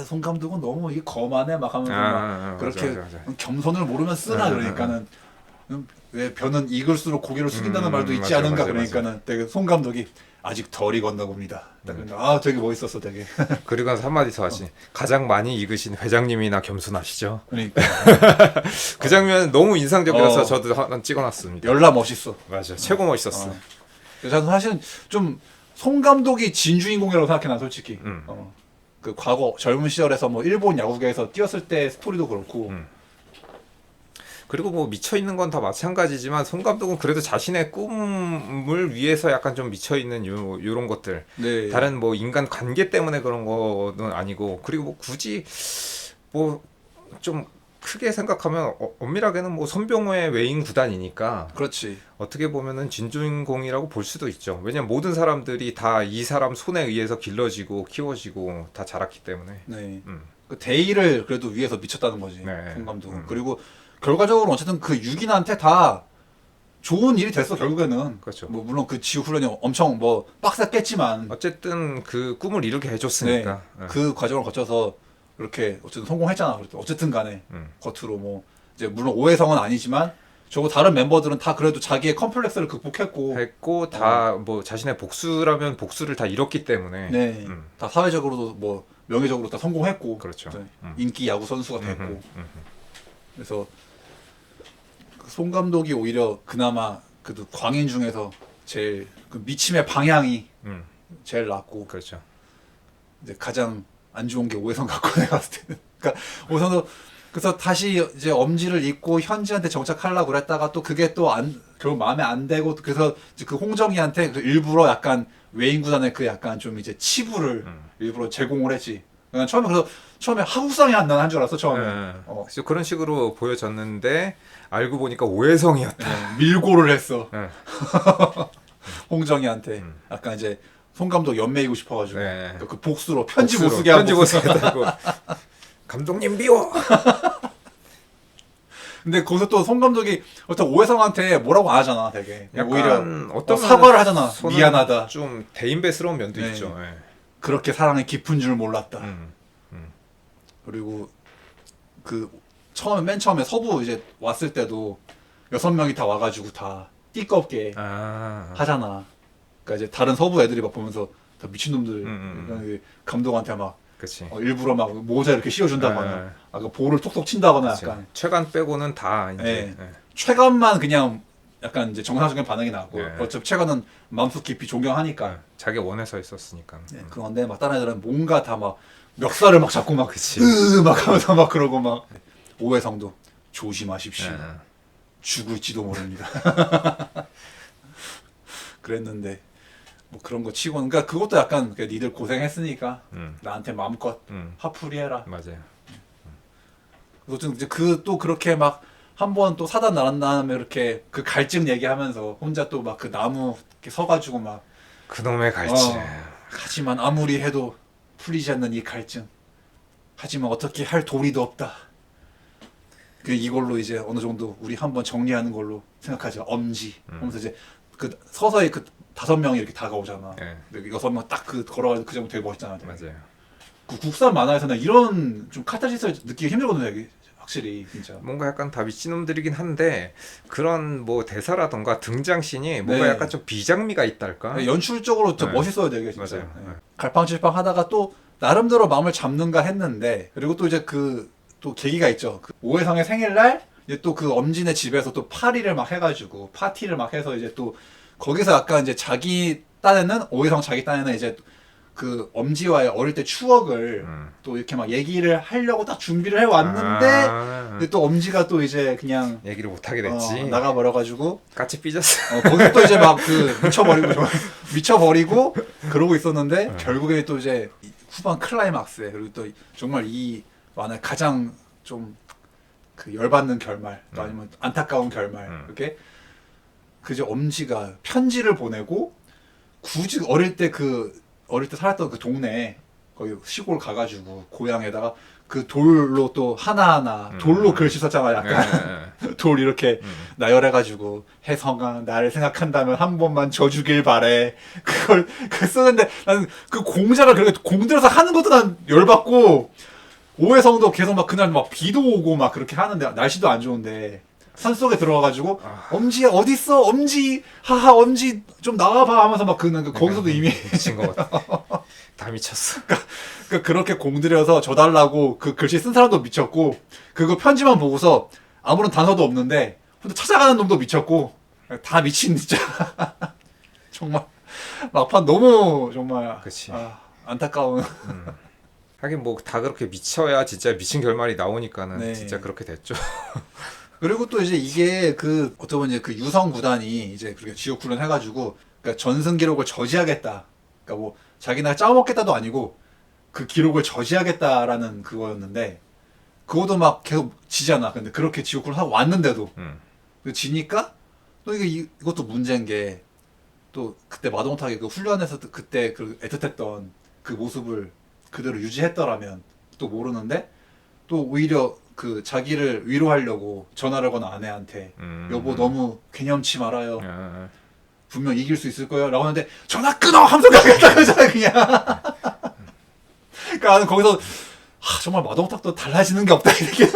송 감독은 너무 이게 거만해 막 하면서 막 그렇게 맞아. 겸손을 모르면 쓰나 그러니까는 왜 변은 익을수록 고개를 숙인다는 말도 있지 맞아, 않은가 맞아, 그러니까는 되게 송 감독이 아직 덜 익었나 봅니다. 되게 멋있었어 되게. 그리고 나서 한마디 더 하지. 가장 많이 익으신 회장님이나 겸손하시죠. 그러니까 그 장면 너무 인상적이라서 저도 하나 찍어놨습니다. 열나 멋있어. 맞아, 최고 멋있었어. 저는 사실은 좀 송 감독이 진주인공이라고 생각해 난 솔직히. 그 과거 젊은 시절에서 뭐 일본 야구계에서 뛰었을 때 스토리도 그렇고. 그리고 뭐 미쳐 있는 건 다 마찬가지지만 송 감독은 그래도 자신의 꿈을 위해서 약간 좀 미쳐 있는 요런 것들. 네. 다른 뭐 인간 관계 때문에 그런 거는 아니고, 그리고 뭐 굳이 뭐 좀 크게 생각하면 엄밀하게는 뭐 손병호의 외인 구단이니까 그렇지. 어떻게 보면은 진주인공이라고 볼 수도 있죠. 왜냐면 모든 사람들이 다 이 사람 손에 의해서 길러지고 키워지고 다 자랐기 때문에. 네. 음. 그 대의를 그래도 위해서 미쳤다는 거지. 네. 송 감독은. 그리고 결과적으로 어쨌든 그 6인한테 다 좋은 일이 됐어 결국에는. 그렇죠. 뭐 물론 그 지우 훈련이 엄청 뭐 빡셌겠지만 어쨌든 그 꿈을 이루게 해줬으니까. 네. 그 과정을 거쳐서 이렇게 어쨌든 성공했잖아. 그래도 어쨌든 간에 겉으로 뭐 이제 물론 오해성은 아니지만 저거 다른 멤버들은 다 그래도 자기의 컴플렉스를 극복했고 했고 다 뭐 자신의 복수라면 복수를 다 이뤘기 때문에. 네. 다 사회적으로도 뭐 명예적으로 다 성공했고 그렇죠. 네. 인기 야구 선수가 됐고 그래서 송 감독이 오히려 그나마 그래도 광인 중에서 제일 그 미침의 방향이 제일 낫고 그렇죠. 이제 가장 안 좋은 게 오해성 같고 내가 봤을 때는 그러니까 오해성도 그래서 다시 이제 엄지를 잇고 현지한테 정착하려고 그랬다가 또 그게 또 안 결국 마음에 안 되고 그래서 이제 그 홍정이한테 그 일부러 약간 외인 구단의 그 약간 좀 이제 치부를 일부러 제공을 했지. 그러니까 처음에 하구성이 안 나는 줄 알았어 처음에. 그래서 그런 식으로 보여졌는데 알고 보니까 오해성이었다. 밀고를 했어. 네. 홍정이한테 약간 이제 송 감독 연매이고 싶어가지고 네. 그 복수로 편지 못 복수로, 쓰게 하고 편지 못 쓰게 하고 감독님 미워. 근데 거기서 또 송 감독이 어떤 오해성한테 뭐라고 안 하잖아 되게 약간 오히려 어떤 사과를 하잖아. 손은 미안하다. 좀 대인배스러운 면도 네. 있죠. 예. 그렇게 사랑이 깊은 줄 몰랐다. 음. 그리고 그 맨 처음에 서부 이제 왔을 때도 6명이 다 와가지고 다 띠껍게 하잖아. 그러니까 이제 다른 서부 애들이 막 보면서 다 미친놈들 감독한테 막 그치. 일부러 막 모자 이렇게 씌워준다거나 그 볼을 톡톡 친다거나 그치. 약간 최간 빼고는 다 이제 네. 예. 최간만 그냥 약간 이제 정상적인 반응이 나고 네. 어차피 최간은 마음속 깊이 존경하니까 자기 원해서 있었으니까. 그런데 막 다른 애들은 뭔가 다 막 멱살을 막 잡고 막 그치. 막 하면서 막 그러고 막 오해성도 조심하십시오. 예. 죽을지도 모릅니다. 그랬는데 뭐 그런 거 치고는 그러니까 그것도 약간 니들 고생했으니까 나한테 마음껏 화풀이해라. 맞아요. 그래서 이제 그 또 그렇게 막 한 번 또 사단 나간 다음에 이렇게 그 갈증 얘기하면서 혼자 또 막 그 나무 이렇게 서가지고 막 그놈의 갈증. 하지만 아무리 해도 풀리지 않는 이 갈증. 하지만 어떻게 할 도리도 없다. 그 이걸로 이제 어느 정도 우리 한번 정리하는 걸로 생각하자. 엄지. 하면서 이제 그 서서히 그 5명이 이렇게 다가오잖아. 예. 근데 6명 딱 그 걸어가지고 그 장면 되게 멋있잖아. 되게. 맞아요. 그 국산 만화에서는 이런 좀 카타르시스를 느끼기 힘들거든요. 이게 확실히 진짜. 뭔가 약간 다 미친놈들이긴 한데 그런 뭐 대사라던가 등장씬이 뭔가 네. 약간 좀 비장미가 있달까? 연출적으로 좀 네. 멋있어야 되게 진짜. 맞아요. 네. 네. 갈팡질팡 하다가 또 나름대로 마음을 잡는가 했는데 그리고 또 이제 그 또 계기가 있죠. 그 오해성의 생일날 이제 또 그 엄진의 집에서 또 파리를 막 해가지고 파티를 막 해서 이제 또 거기서 약간 이제 자기 딴에는 오해성 자기 딴에는 이제 그 엄지와의 어릴 때 추억을 또 이렇게 막 얘기를 하려고 딱 준비를 해 왔는데 근데 또 엄지가 또 이제 그냥 얘기를 못 하게 됐지. 나가버려가지고 까치 삐졌어. 거기 또 이제 막 그 미쳐버리고 그러고 있었는데 결국에 또 이제 후반 클라이막스에 그리고 또 정말 이 만화의 가장 좀 그 열받는 결말 또 아니면 안타까운 결말 이렇게 그 이제 엄지가 편지를 보내고 굳이 어릴 때 살았던 그 동네 거기 시골 가가지고 고향에다가 그 돌로 또 하나하나 돌로 글씨 썼잖아 약간 돌 이렇게 나열해가지고 혜성아 나를 생각한다면 한 번만 져주길 바래 그걸 쓰는데 나는 그 공자가 그렇게 공들여서 하는 것도 난 열받고 오해성도 계속 막 그날 막 비도 오고 막 그렇게 하는데 날씨도 안 좋은데 산속에 들어가가지고 엄지야 어딨어 엄지 하하 엄지 좀 나와봐 하면서 막 거기서도 이미 미친 것 같아. 다 미쳤어. 그러니까 그렇게 공들여서 져달라고 그 글씨 쓴 사람도 미쳤고 그거 편지만 보고서 아무런 단서도 없는데 혼자 찾아가는 놈도 미쳤고 다 미친 진짜 정말 막판 너무 정말 그치. 안타까운 하긴 뭐 다 그렇게 미쳐야 진짜 미친 결말이 나오니까는 네. 진짜 그렇게 됐죠. 그리고 또 이제 이게 그 어떻게 보면 이제 그 유성 구단이 이제 그렇게 지옥 훈련 해가지고 그러니까 전승 기록을 저지하겠다. 그러니까 뭐 자기네가 짜먹겠다도 아니고 그 기록을 저지하겠다라는 그거였는데 그것도 막 계속 지잖아. 근데 그렇게 지옥 훈련 하고 왔는데도 지니까 또 이게 이것도 문제인 게 또 그때 마동탁이 그 훈련에서 그때 그 애틋했던 그 모습을 그대로 유지했더라면 또 모르는데 또 오히려 그 자기를 위로하려고 전화를 건 아내한테 여보 너무 개념치 말아요. 분명 이길 수 있을 거예요. 라고 하는데 전화 끊어! 하면서 가겠다 그러잖아 그냥. 그러니까 나는 거기서 정말 마동탁도 달라지는 게 없다 이렇게.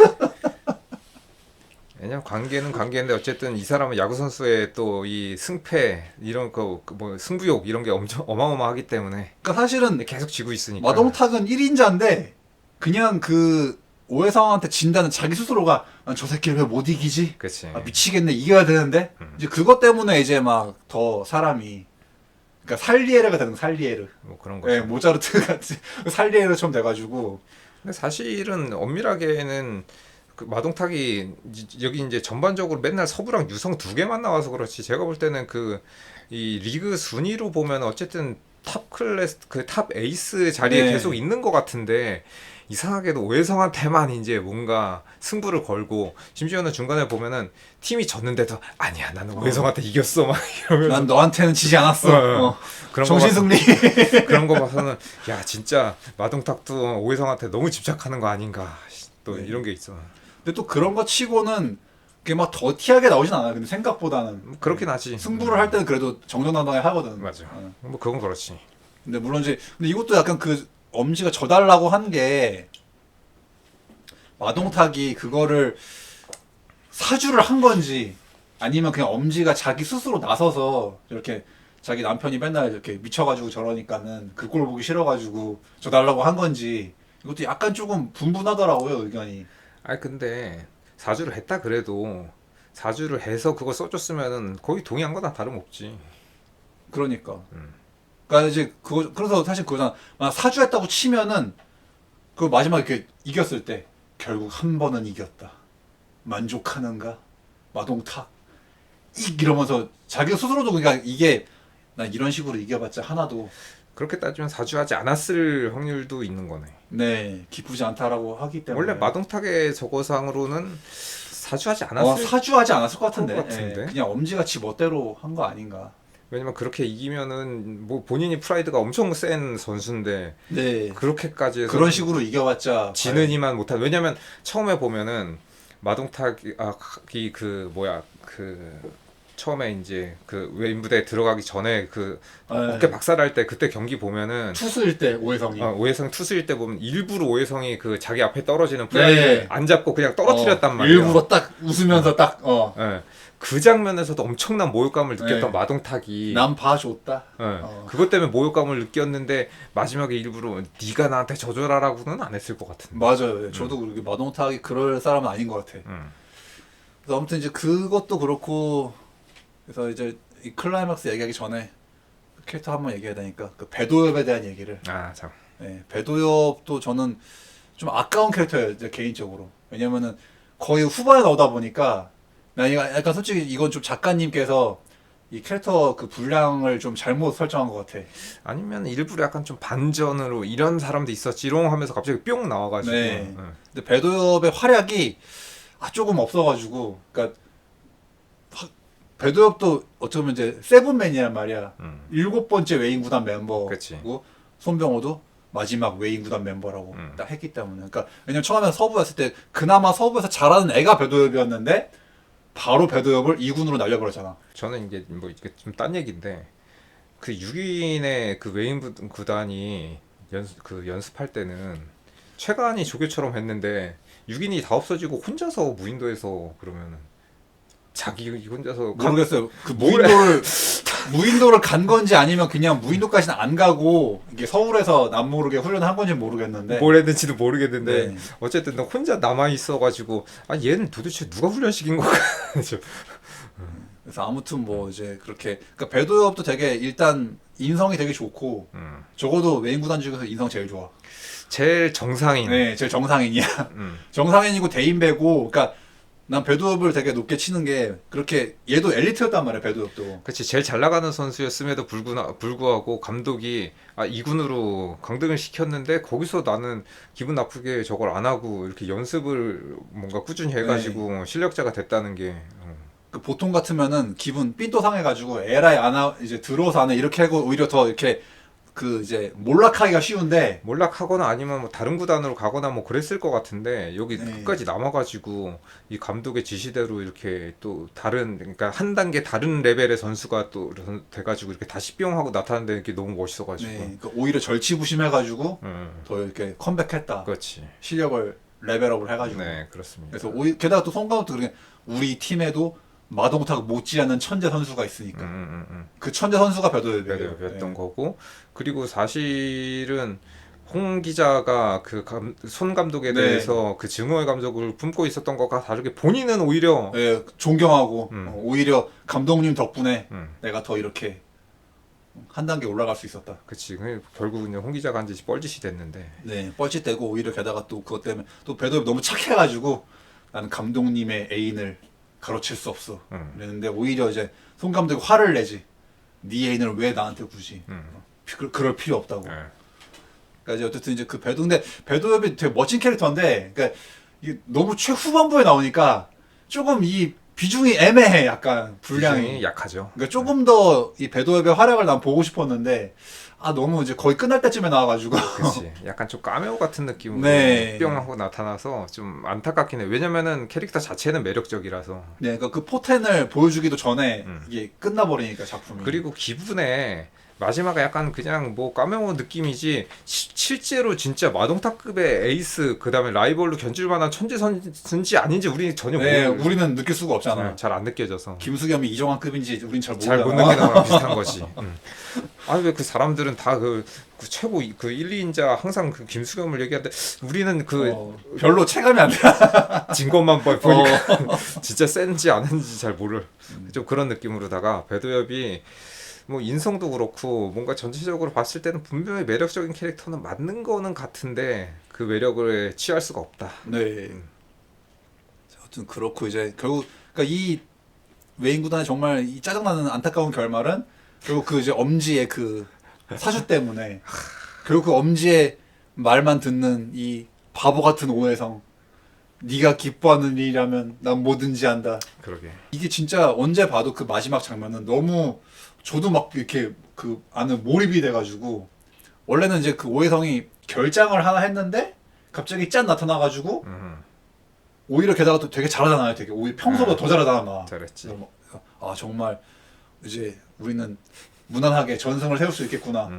왜냐면 관계는 관계인데 어쨌든 이 사람은 야구 선수의 또 이 승패 이런 거 뭐 승부욕 이런 게 엄청 어마어마하기 때문에 그러니까 사실은 계속 지고 있으니까. 마동탁은 1인자인데 그냥 그 오해성한테 진다는 자기 스스로가 난 저 새끼를 왜 못 이기지? 그렇지. 미치겠네 이겨야 되는데 이제 그것 때문에 이제 막 더 사람이 그러니까 살리에르가 되는 거야, 살리에르. 뭐 그런 거죠. 예, 모차르트 같이 살리에르처럼 돼가지고. 근데 사실은 엄밀하게는 그 마동탁이 여기 이제 전반적으로 맨날 서부랑 유성 두 개만 나와서 그렇지. 제가 볼 때는 그 이 리그 순위로 보면 어쨌든 탑 클래스 그 탑 에이스 자리에 네. 계속 있는 것 같은데 이상하게도 오해성한테만 이제 뭔가 승부를 걸고 심지어는 중간에 보면은 팀이 졌는데도 아니야 나는 오해성한테 이겼어 막 이러면서 난 너한테는 지지 않았어. 그런 정신승리. 그런 거 봐서는 야 진짜 마동탁도 오해성한테 너무 집착하는 거 아닌가 또 네. 이런 게 있어. 근데 또 그런 거 치고는 그게 막 더티하게 나오진 않아요. 근데 생각보다는 그렇긴 하지. 승부를 할 때는 그래도 정정당당하게 하거든. 맞아. 어. 뭐 그건 그렇지. 근데 물론 이제 근데 이것도 약간 그 엄지가 져달라고 한 게 마동탁이 그거를 사주를 한 건지 아니면 그냥 엄지가 자기 스스로 나서서 이렇게 자기 남편이 맨날 이렇게 미쳐가지고 저러니까는 그 꼴 보기 싫어가지고 져달라고 한 건지 이것도 약간 조금 분분하더라고요 의견이. 아니 근데 사주를 했다 그래도 사주를 해서 그거 써줬으면은 거의 동의한 거나 다름없지. 그러니까. 그러니까 이제 그거 그래서 사실 그거잖아. 만약 사주했다고 치면은 그 마지막에 이렇게 이겼을 때 결국 한 번은 이겼다. 만족하는가? 마동탁. 이러면서 자기 스스로도 그러니까 이게 나 이런 식으로 이겨봤자 하나도 그렇게 따지면 사주하지 않았을 확률도 있는 거네. 네 기쁘지 않다라고 하기 때문에 원래 마동탁의 저거상으로는 사주하지 않았을. 사주하지 않았을 것 같은데, 것 같은데? 예, 그냥 엄지가 지 멋대로 한 거 아닌가. 왜냐면 그렇게 이기면은 뭐 본인이 프라이드가 엄청 센 선수인데 네 그렇게까지 해서 그런 식으로 이겨봤자 지느니만 못한. 왜냐면 처음에 보면은 마동탁이 그 뭐야 그 처음에 이제 그 외인 부대에 들어가기 전에 그 과연, 어깨 박살할 때 그때 경기 보면은 투수일 때 오해성이 오해성 투수일 때 보면 일부러 오해성이 그 자기 앞에 떨어지는 플라이를 네. 안 잡고 그냥 떨어뜨렸단 말이야. 일부러 딱 웃으면서 딱 예. 그 장면에서도 엄청난 모욕감을 느꼈던 네. 마동탁이 남 봐줬다. 예. 그것 때문에 모욕감을 느꼈는데 마지막에 일부러 네가 나한테 져줘라라고는 안 했을 것 같은데. 맞아요. 저도 그렇게 마동탁이 그럴 사람은 아닌 것 같아. 그래서 아무튼 이제 그것도 그렇고 그래서 이제 이 클라이막스 얘기하기 전에 캐릭터 한번 얘기해야 되니까 그 배도엽에 대한 얘기를. 아 참. 네, 배도엽도 저는 좀 아까운 캐릭터예요. 이제 개인적으로. 왜냐면은 거의 후반에 나오다 보니까 나 이거 약간 솔직히 이건 좀 작가님께서 이 캐릭터 그 분량을 좀 잘못 설정한 것 같아. 아니면 일부러 약간 좀 반전으로 이런 사람도 있었지롱 하면서 갑자기 뿅 나와가지고. 네. 근데 배도엽의 활약이 조금 없어가지고, 그러니까 배도엽도 어쩌면 이제 세븐맨이란 말이야. 7번째 외인 구단 멤버고 그치. 손병호도 마지막 외인 구단 멤버라고 음. 딱 했기 때문에. 그러니까 왜냐면 처음에 서부였을 때 그나마 서부에서 잘하는 애가 배도엽이었는데 바로 배도엽을 2군으로 날려버렸잖아. 저는 이게 뭐 이게 좀 딴 얘기인데 그 6인의 그 외인 구단이 연습할 때는 최가한이 조교처럼 했는데 6인이 다 없어지고 혼자서 무인도에서 그러면은 자기 혼자서 모르겠어요. 그 뭐래? 무인도를 간 건지 아니면 그냥 무인도까지는 안 가고 이게 서울에서 남모르게 훈련한 건지 모르겠는데. 뭘 했는지도 모르겠는데 네. 어쨌든 혼자 남아 있어가지고 얘는 도대체 누가 훈련시킨 거야? 그래서 아무튼 뭐 이제 그렇게 그러니까 배도엽도 되게 일단 인성이 되게 좋고 적어도 외인 구단 중에서 인성 제일 좋아. 제일 정상인. 네, 제일 정상인이야. 음. 정상인이고 대인배고, 그러니까 난 배드업을 되게 높게 치는 게 그렇게 얘도 엘리트였단 말이야 배드업도. 그렇지 제일 잘 나가는 선수였음에도 불구하고 감독이 2군으로 강등을 시켰는데 거기서 나는 기분 나쁘게 저걸 안 하고 이렇게 연습을 뭔가 꾸준히 해가지고 실력자가 됐다는 게 그 보통 같으면은 기분 삔또 상해가지고 에라이 이제 들어서 안 해 이렇게 하고 오히려 더 이렇게 그 이제 몰락하기가 쉬운데 몰락하거나 아니면 뭐 다른 구단으로 가거나 뭐 그랬을 것 같은데 여기 네. 끝까지 남아가지고 이 감독의 지시대로 이렇게 또 다른 그러니까 한 단계 다른 레벨의 선수가 또 돼가지고 이렇게 다시 뿅 하고 나타나는 게 너무 멋있어가지고 네, 그러니까 오히려 절치부심해가지고 음, 더 이렇게 컴백했다. 그렇지. 실력을 레벨업을 해가지고. 네 그렇습니다. 그래서 게다가 또 송가호도 그렇게 우리 팀에도 마동탁 못지않은 천재 선수가 있으니까 그 천재 선수가 배드업이에요. 였던 거고 그리고 사실은 홍 기자가 그 손 감독에 네. 대해서 그 증오의 감정을 품고 있었던 것과 다르게 본인은 오히려 네, 존경하고 음. 오히려 감독님 덕분에 음. 내가 더 이렇게 한 단계 올라갈 수 있었다. 그치 결국은 홍 기자가 한 짓이 뻘짓이 됐는데 네, 뻘짓대고 오히려 게다가 또 그것 때문에 또 배드업이 너무 착해가지고 나는 감독님의 애인을 가로칠 수 없어. 그랬는데 오히려 이제 손 감독이 화를 내지. 네 애인을 왜 나한테 굳이? 그럴 필요 없다고. 네. 그러니까 이제 어쨌든 이제 그 배드 근데 배드업이 되게 멋진 캐릭터인데, 그러니까 이게 너무 최후반부에 나오니까 조금 이 비중이 애매해. 약간 분량이. 비중이 약하죠. 그러니까 조금 더 이 배드업의 활약을 난 보고 싶었는데 너무 이제 거의 끝날 때쯤에 나와가지고. 그치 약간 좀 까메오 같은 느낌으로 네. 뿅 하고 나타나서 좀 안타깝긴 해. 왜냐면은 캐릭터 자체는 매력적이라서. 네, 그러니까 그 포텐을 보여주기도 전에 이게 끝나버리니까 작품이. 그리고 기분에 마지막에 약간 그냥 뭐 까메오 느낌이지 실제로 진짜 마동탁급의 에이스 그다음에 라이벌로 견줄 만한 천재 선수인지 아닌지 우리 전혀 네, 우리는 느낄 수가 없잖아. 잘 안 느껴져서 김수겸이 이정환급인지 우린 잘 잘 못 모르잖아. 느끼는 거랑 비슷한 거지. 아니 왜 그 사람들은 다 그 최고 그 1, 2인자 항상 그 김수겸을 얘기하는데 우리는 그 별로 체감이 안 돼. 진 것만 보니까 진짜 센지 아닌지 잘 모를 좀 그런 느낌으로다가 배도엽이 뭐 인성도 그렇고 뭔가 전체적으로 봤을 때는 분명히 매력적인 캐릭터는 맞는 거는 같은데 그 매력을 취할 수가 없다. 네. 아무튼 그렇고 이제 결국 그러니까 이 외인 구단의 정말 이 짜증나는 안타까운 결말은 결국 그 이제 엄지의 그 사주 때문에 결국 그 엄지의 말만 듣는 이 바보 같은 오해성. 네가 기뻐하는 일이라면 난 뭐든지 한다. 그러게. 이게 진짜 언제 봐도 그 마지막 장면은 너무 저도 막 이렇게 그 안에 몰입이 돼가지고 원래는 이제 그 오해성이 결장을 하나 했는데 갑자기 짠 나타나가지고 오히려 게다가 또 되게 잘하잖아요. 되게 오히려 평소보다 더 잘하잖아. 막. 잘했지. 정말 이제 우리는 무난하게 전승을 세울 수 있겠구나.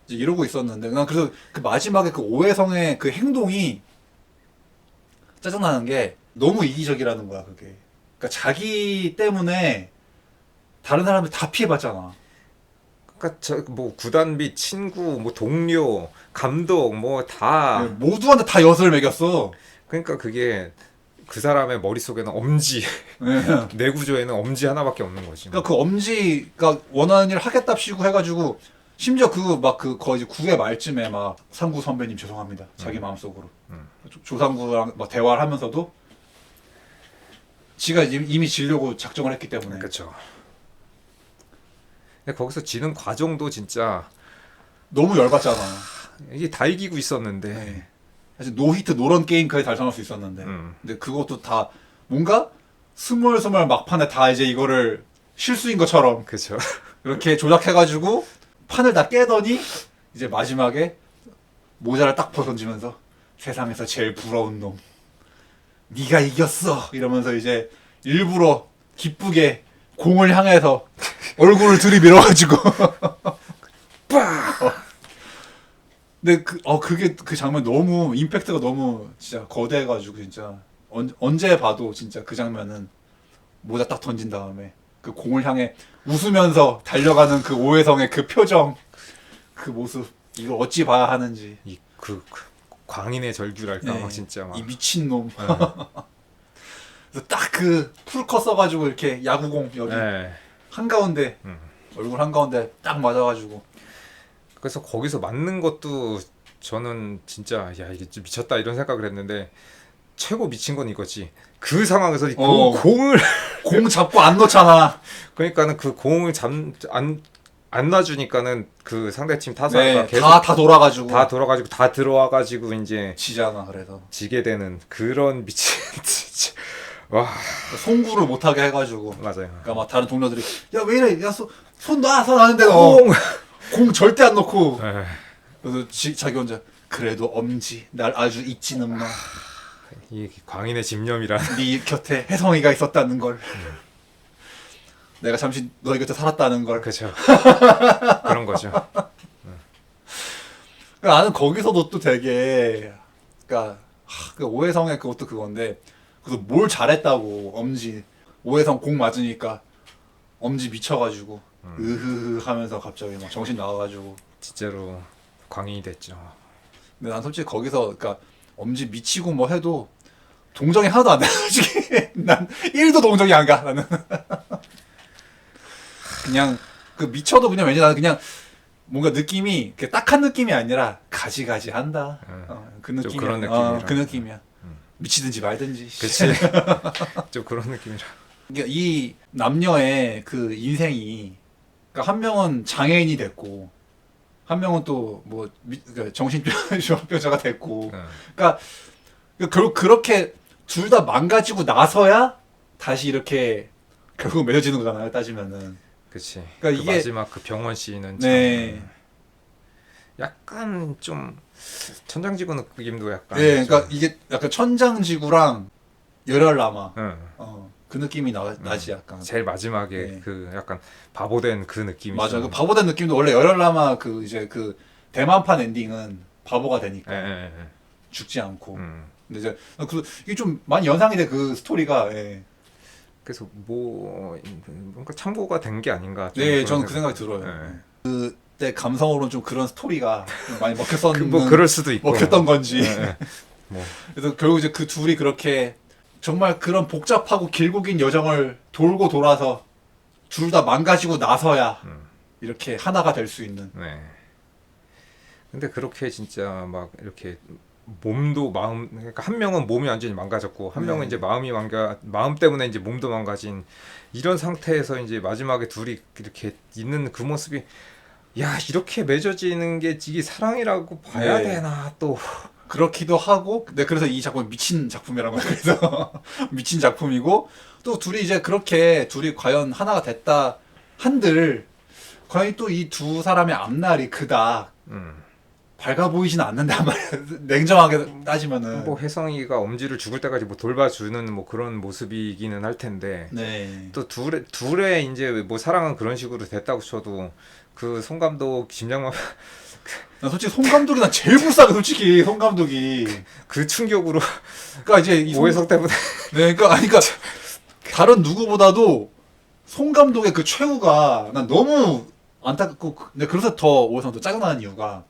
이제 이러고 있었는데 난 그래서 그 마지막에 그 오해성의 그 행동이 짜증나는 게 너무 이기적이라는 거야 그게. 그러니까 자기 때문에 다른 사람들 다 피해봤잖아. 그러니까 저 뭐 구단 및 친구, 뭐 동료, 감독 뭐 다 모두한테 다 엿을 매겼어. 그러니까 그게 그 사람의 머릿속에는 엄지 내 구조에는 엄지 하나밖에 없는 거지. 그러니까 그 엄지가 원하는 일 하겠답시고 해가지고 심지어 그 막 그 거의 9회 말쯤에 막 상구 선배님 죄송합니다. 자기 마음속으로 조상구랑 막 대화를 하면서도 지가 이미 지려고 작정을 했기 때문에. 그렇죠. 거기서 지는 과정도 진짜 너무 열받잖아. 이게 다 이기고 있었는데 네. 사실 노히트 노런 게임까지 달성할 수 있었는데 근데 그것도 다 뭔가 스멀스멀 막판에 다 이제 이거를 실수인 것처럼 그렇죠. 이렇게 조작해가지고 판을 다 깨더니 이제 마지막에 모자를 딱 벗어던지면서 세상에서 제일 부러운 놈 네가 이겼어 이러면서 이제 일부러 기쁘게 공을 향해서 얼굴을 들이밀어가지고 근데 그게 그 장면 너무 임팩트가 너무 진짜 거대해가지고 진짜 언제 봐도 진짜 그 장면은 모자 딱 던진 다음에 그 공을 향해 웃으면서 달려가는 그 오해성의 그 표정 그 모습 이걸 어찌 봐야 하는지 그 광인의 절규랄까 막 진짜 막 이 미친 놈. 그래서 딱 그 풀컷 써가지고 이렇게 야구공 여기 한가운데 얼굴 한가운데 딱 맞아가지고 그래서 거기서 맞는 것도 저는 진짜 야 이게 좀 미쳤다 이런 생각을 했는데 최고 미친 건 이거지. 그 상황에서 이 공을 공 잡고 안 놓잖아. 그러니까는 그 공을 안 놔주니까는 그 상대팀 타자가 네, 계속 다 돌아가지고 다 돌아가지고 다 들어와가지고 이제 지잖아. 그래서 지게 되는 그런 미친 진짜 와 송구를 못하게 해가지고. 맞아요. 그러니까 막 다른 동료들이 야 왜 이래? 야손 놔, 손 놨는데 공! 공 절대 안 놓고. 에이, 그래서 자기 혼자 그래도 엄지 날 아주 잊지는 마. 이 광인의 집념이란 네 곁에 혜성이가 있었다는 걸. 내가 잠시 너희 곁에 살았다는 걸. 그죠. 그런 거죠. 나는 거기서도 또 되게 그러니까 그 오해성의 그것도 그건데 그래서 뭘 잘했다고 엄지 오해성 공 맞으니까 엄지 미쳐가지고 으흐흐 하면서 갑자기 막 정신 나와가지고. 진짜로 광인이 됐죠. 근데 난 솔직히 거기서 그러니까 엄지 미치고 뭐 해도 동정이 하나도 안 돼. 솔직히 난 1도 동정이 안 가. 나는 그냥 그 미쳐도 그냥 왠지 나는 그냥 뭔가 느낌이 이렇게 딱한 느낌이 아니라 가지가지 한다. 그 느낌이야. 그런 느낌이라. 그 느낌이야. 미치든지 말든지. 그치. 좀 그런 느낌이라. 그러니까 이 남녀의 그 인생이 그러니까 한 명은 장애인이 됐고 한 명은 또 뭐 정신병자가 됐고 그러니까 결국 그렇게 둘 다 망가지고 나서야 다시 이렇게 결국 맺어지는 거잖아요. 따지면은. 그치. 그러니까 그 이게 마지막 그 병원 씬은 참 네. 약간 좀 천장지구 느낌도 약간. 네, 그러니까 좀, 이게 약간 천장지구랑 열혈남아. 응. 그 느낌이 나지 약간. 제일 마지막에 네. 그 약간 바보된 그 느낌이. 맞아. 좀- 그 바보된 느낌도 원래 열혈남아 그 이제 그 대만판 엔딩은 바보가 되니까 예. 죽지 않고. 음. 근데 이제 이게 좀 많이 연상이 돼 그 스토리가. 예. 그래서 뭐 뭔가 참고가 된 게 아닌가. 좀 네, 그런 저는 그 생각이 들어요. 예. 그때 감성으로는 좀 그런 스토리가 좀 많이 먹혔었는 뭐 그럴 수도 있고. 먹혔던 건지. 예. 뭐 그래서 결국 이제 그 둘이 그렇게 정말 그런 복잡하고 길고 긴 여정을 돌고 돌아서 둘 다 망가지고 나서야 이렇게 하나가 될 수 있는. 네. 근데 그렇게 진짜 막 이렇게 몸도 마음 그러니까 한 명은 몸이 완전히 망가졌고 한 명은 네. 이제 마음 때문에 이제 몸도 망가진 이런 상태에서 이제 마지막에 둘이 이렇게 있는 그 모습이 야 이렇게 맺어지는 게 이게 사랑이라고 봐야 네. 되나 또 그렇기도 하고, 네, 그래서 이 작품은 미친 작품이라고 해요. 그래서 미친 작품이고, 또 둘이 이제 그렇게 둘이 과연 하나가 됐다 한들, 과연 또 이 두 사람의 앞날이 그닥 밝아 보이진 않는단 말이야. 냉정하게 따지면은. 뭐 혜성이가 엄지를 죽을 때까지 뭐 돌봐주는 뭐 그런 모습이기는 할 텐데 네. 또 둘의 이제 뭐 사랑은 그런 식으로 됐다고 쳐도 그 송 감독 심장마비 난 솔직히 송 감독이 난 제일 불쌍해, 솔직히, 송 감독이. 그 충격으로 그러니까 이제 이 오해석 때문에 네, 그러니까 다른 누구보다도 송 감독의 그 최후가 난 너무 안타깝고, 근데 그래서 더 오해성도 짜증나는 이유가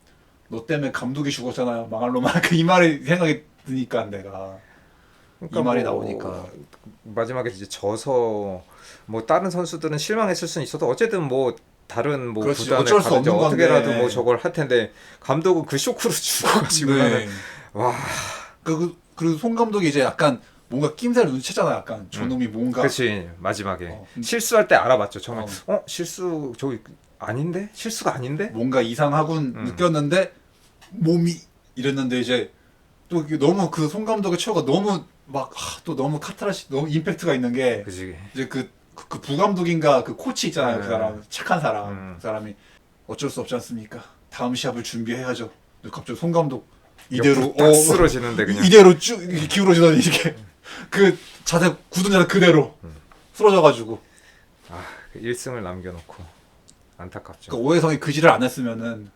너 때문에 감독이 죽었잖아요, 망할 놈아. 그 이 말이 생각이 드니까 내가 이 말이 나오니까. 마지막에 이제 져서 뭐 다른 선수들은 실망했을 수는 있어도 어쨌든 뭐 다른 뭐 그렇지, 구단에 어쩔 수 가든지 없는 어떻게라도 건데. 뭐 저걸 할 텐데 감독은 그 쇼크로 죽어가지고 나는 와 그리고 송 감독이 이제 약간 뭔가 낌새를 눈치챘잖아. 약간 저놈이 뭔가 그렇지 마지막에 어. 실수할 때 알아봤죠 처음에 어. 실수 저기 아닌데 실수가 아닌데 뭔가 이상하군 느꼈는데 몸이 이랬는데 이제 또 이게 너무 그 송 감독의 최후가 너무 막 또 너무 카타르시 너무 임팩트가 있는 게 그지 이제 그 부감독인가 그 코치 있잖아요. 그 네. 사람 착한 사람. 그 사람이 어쩔 수 없지 않습니까? 다음 시합을 준비해야죠. 근데 갑자기 송 감독 이대로 딱 쓰러지는데 그냥 이대로 쭉 이렇게 기울어지더니 이렇게 그 자세 굳은 자세 그대로 쓰러져가지고. 그 1승을 남겨놓고 안타깝죠. 그러니까 오해성이 그지를 안 했으면은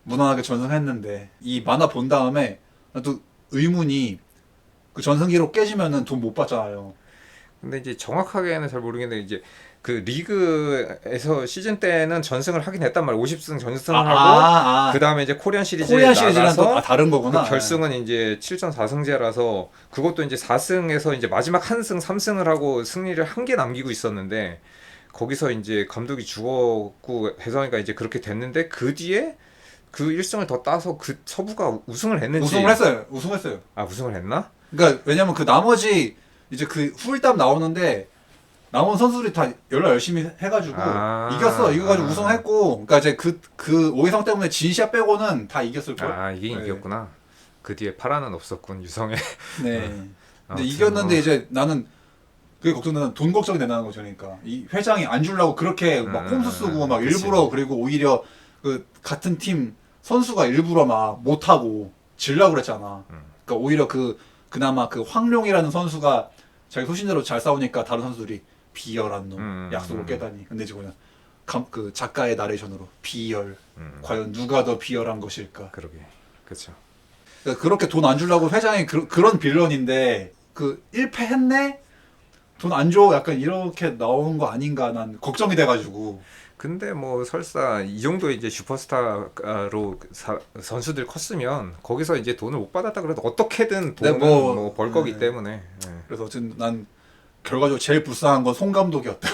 무난하게 전승했는데 이 만화 본 다음에 또 의문이 그 전승 기록 깨지면은 돈 못 받잖아요. 근데 이제 정확하게는 잘 모르겠는데 이제 그 리그에서 시즌 때는 전승을 하긴 했단 말이야. 50승 전승을 하고 그 다음에 이제 코리안 시리즈에 코리안 시리즈랑 또 나가서 다른 거구나. 그 결승은 이제 7전 4승제라서 그것도 이제 4승에서 이제 마지막 한 승 3승을 하고 승리를 한 개 남기고 있었는데 거기서 이제 감독이 죽었고 혜성이가 이제 그렇게 됐는데 그 뒤에 그 1승을 더 따서 그 서부가 우승을 했는지 우승을 했어요. 우승했어요. 아 우승을 했나? 그러니까 왜냐면 그 나머지 이제 그 후일담 나오는데 남은 선수들이 다 연락 열심히 해가지고 이겼어. 이겨가지고 우승했고, 그러니까 이제 그 오해성 때문에 진시아 빼고는 다 이겼을 거야. 아 이게 네. 이겼구나. 그 뒤에 파라는 없었군 유성에. 네. 근데 아무튼 이겼는데 뭐. 이제 나는 그게 걱정되는 돈 걱정이 된다는 거죠. 그러니까 이 회장이 안 주려고 그렇게 막 꼼수 쓰고 막 그치. 일부러 그리고 오히려 그 같은 팀 선수가 일부러 막 못하고 질려고 그랬잖아. 그러니까 오히려 그나마 그 황룡이라는 선수가 자기 소신대로 잘 싸우니까 다른 선수들이 비열한 놈 약속을 깨다니. 근데 이제 그냥 그 작가의 나레이션으로 비열. 과연 누가 더 비열한 것일까? 그러게. 그렇죠. 그러니까 그렇게 돈 안 주려고 회장이 그런 빌런인데 그 1패 했네? 돈 안 줘? 약간 이렇게 나오는 거 아닌가 난 걱정이 돼가지고. 근데 뭐 설사 이 정도 이제 슈퍼스타로 선수들 컸으면 거기서 이제 돈을 못 받았다 그래도 어떻게든 네, 돈은 뭐 벌 거기 네. 때문에. 네. 그래서 어쨌든 난 결과적으로 제일 불쌍한 건 송 감독이었다.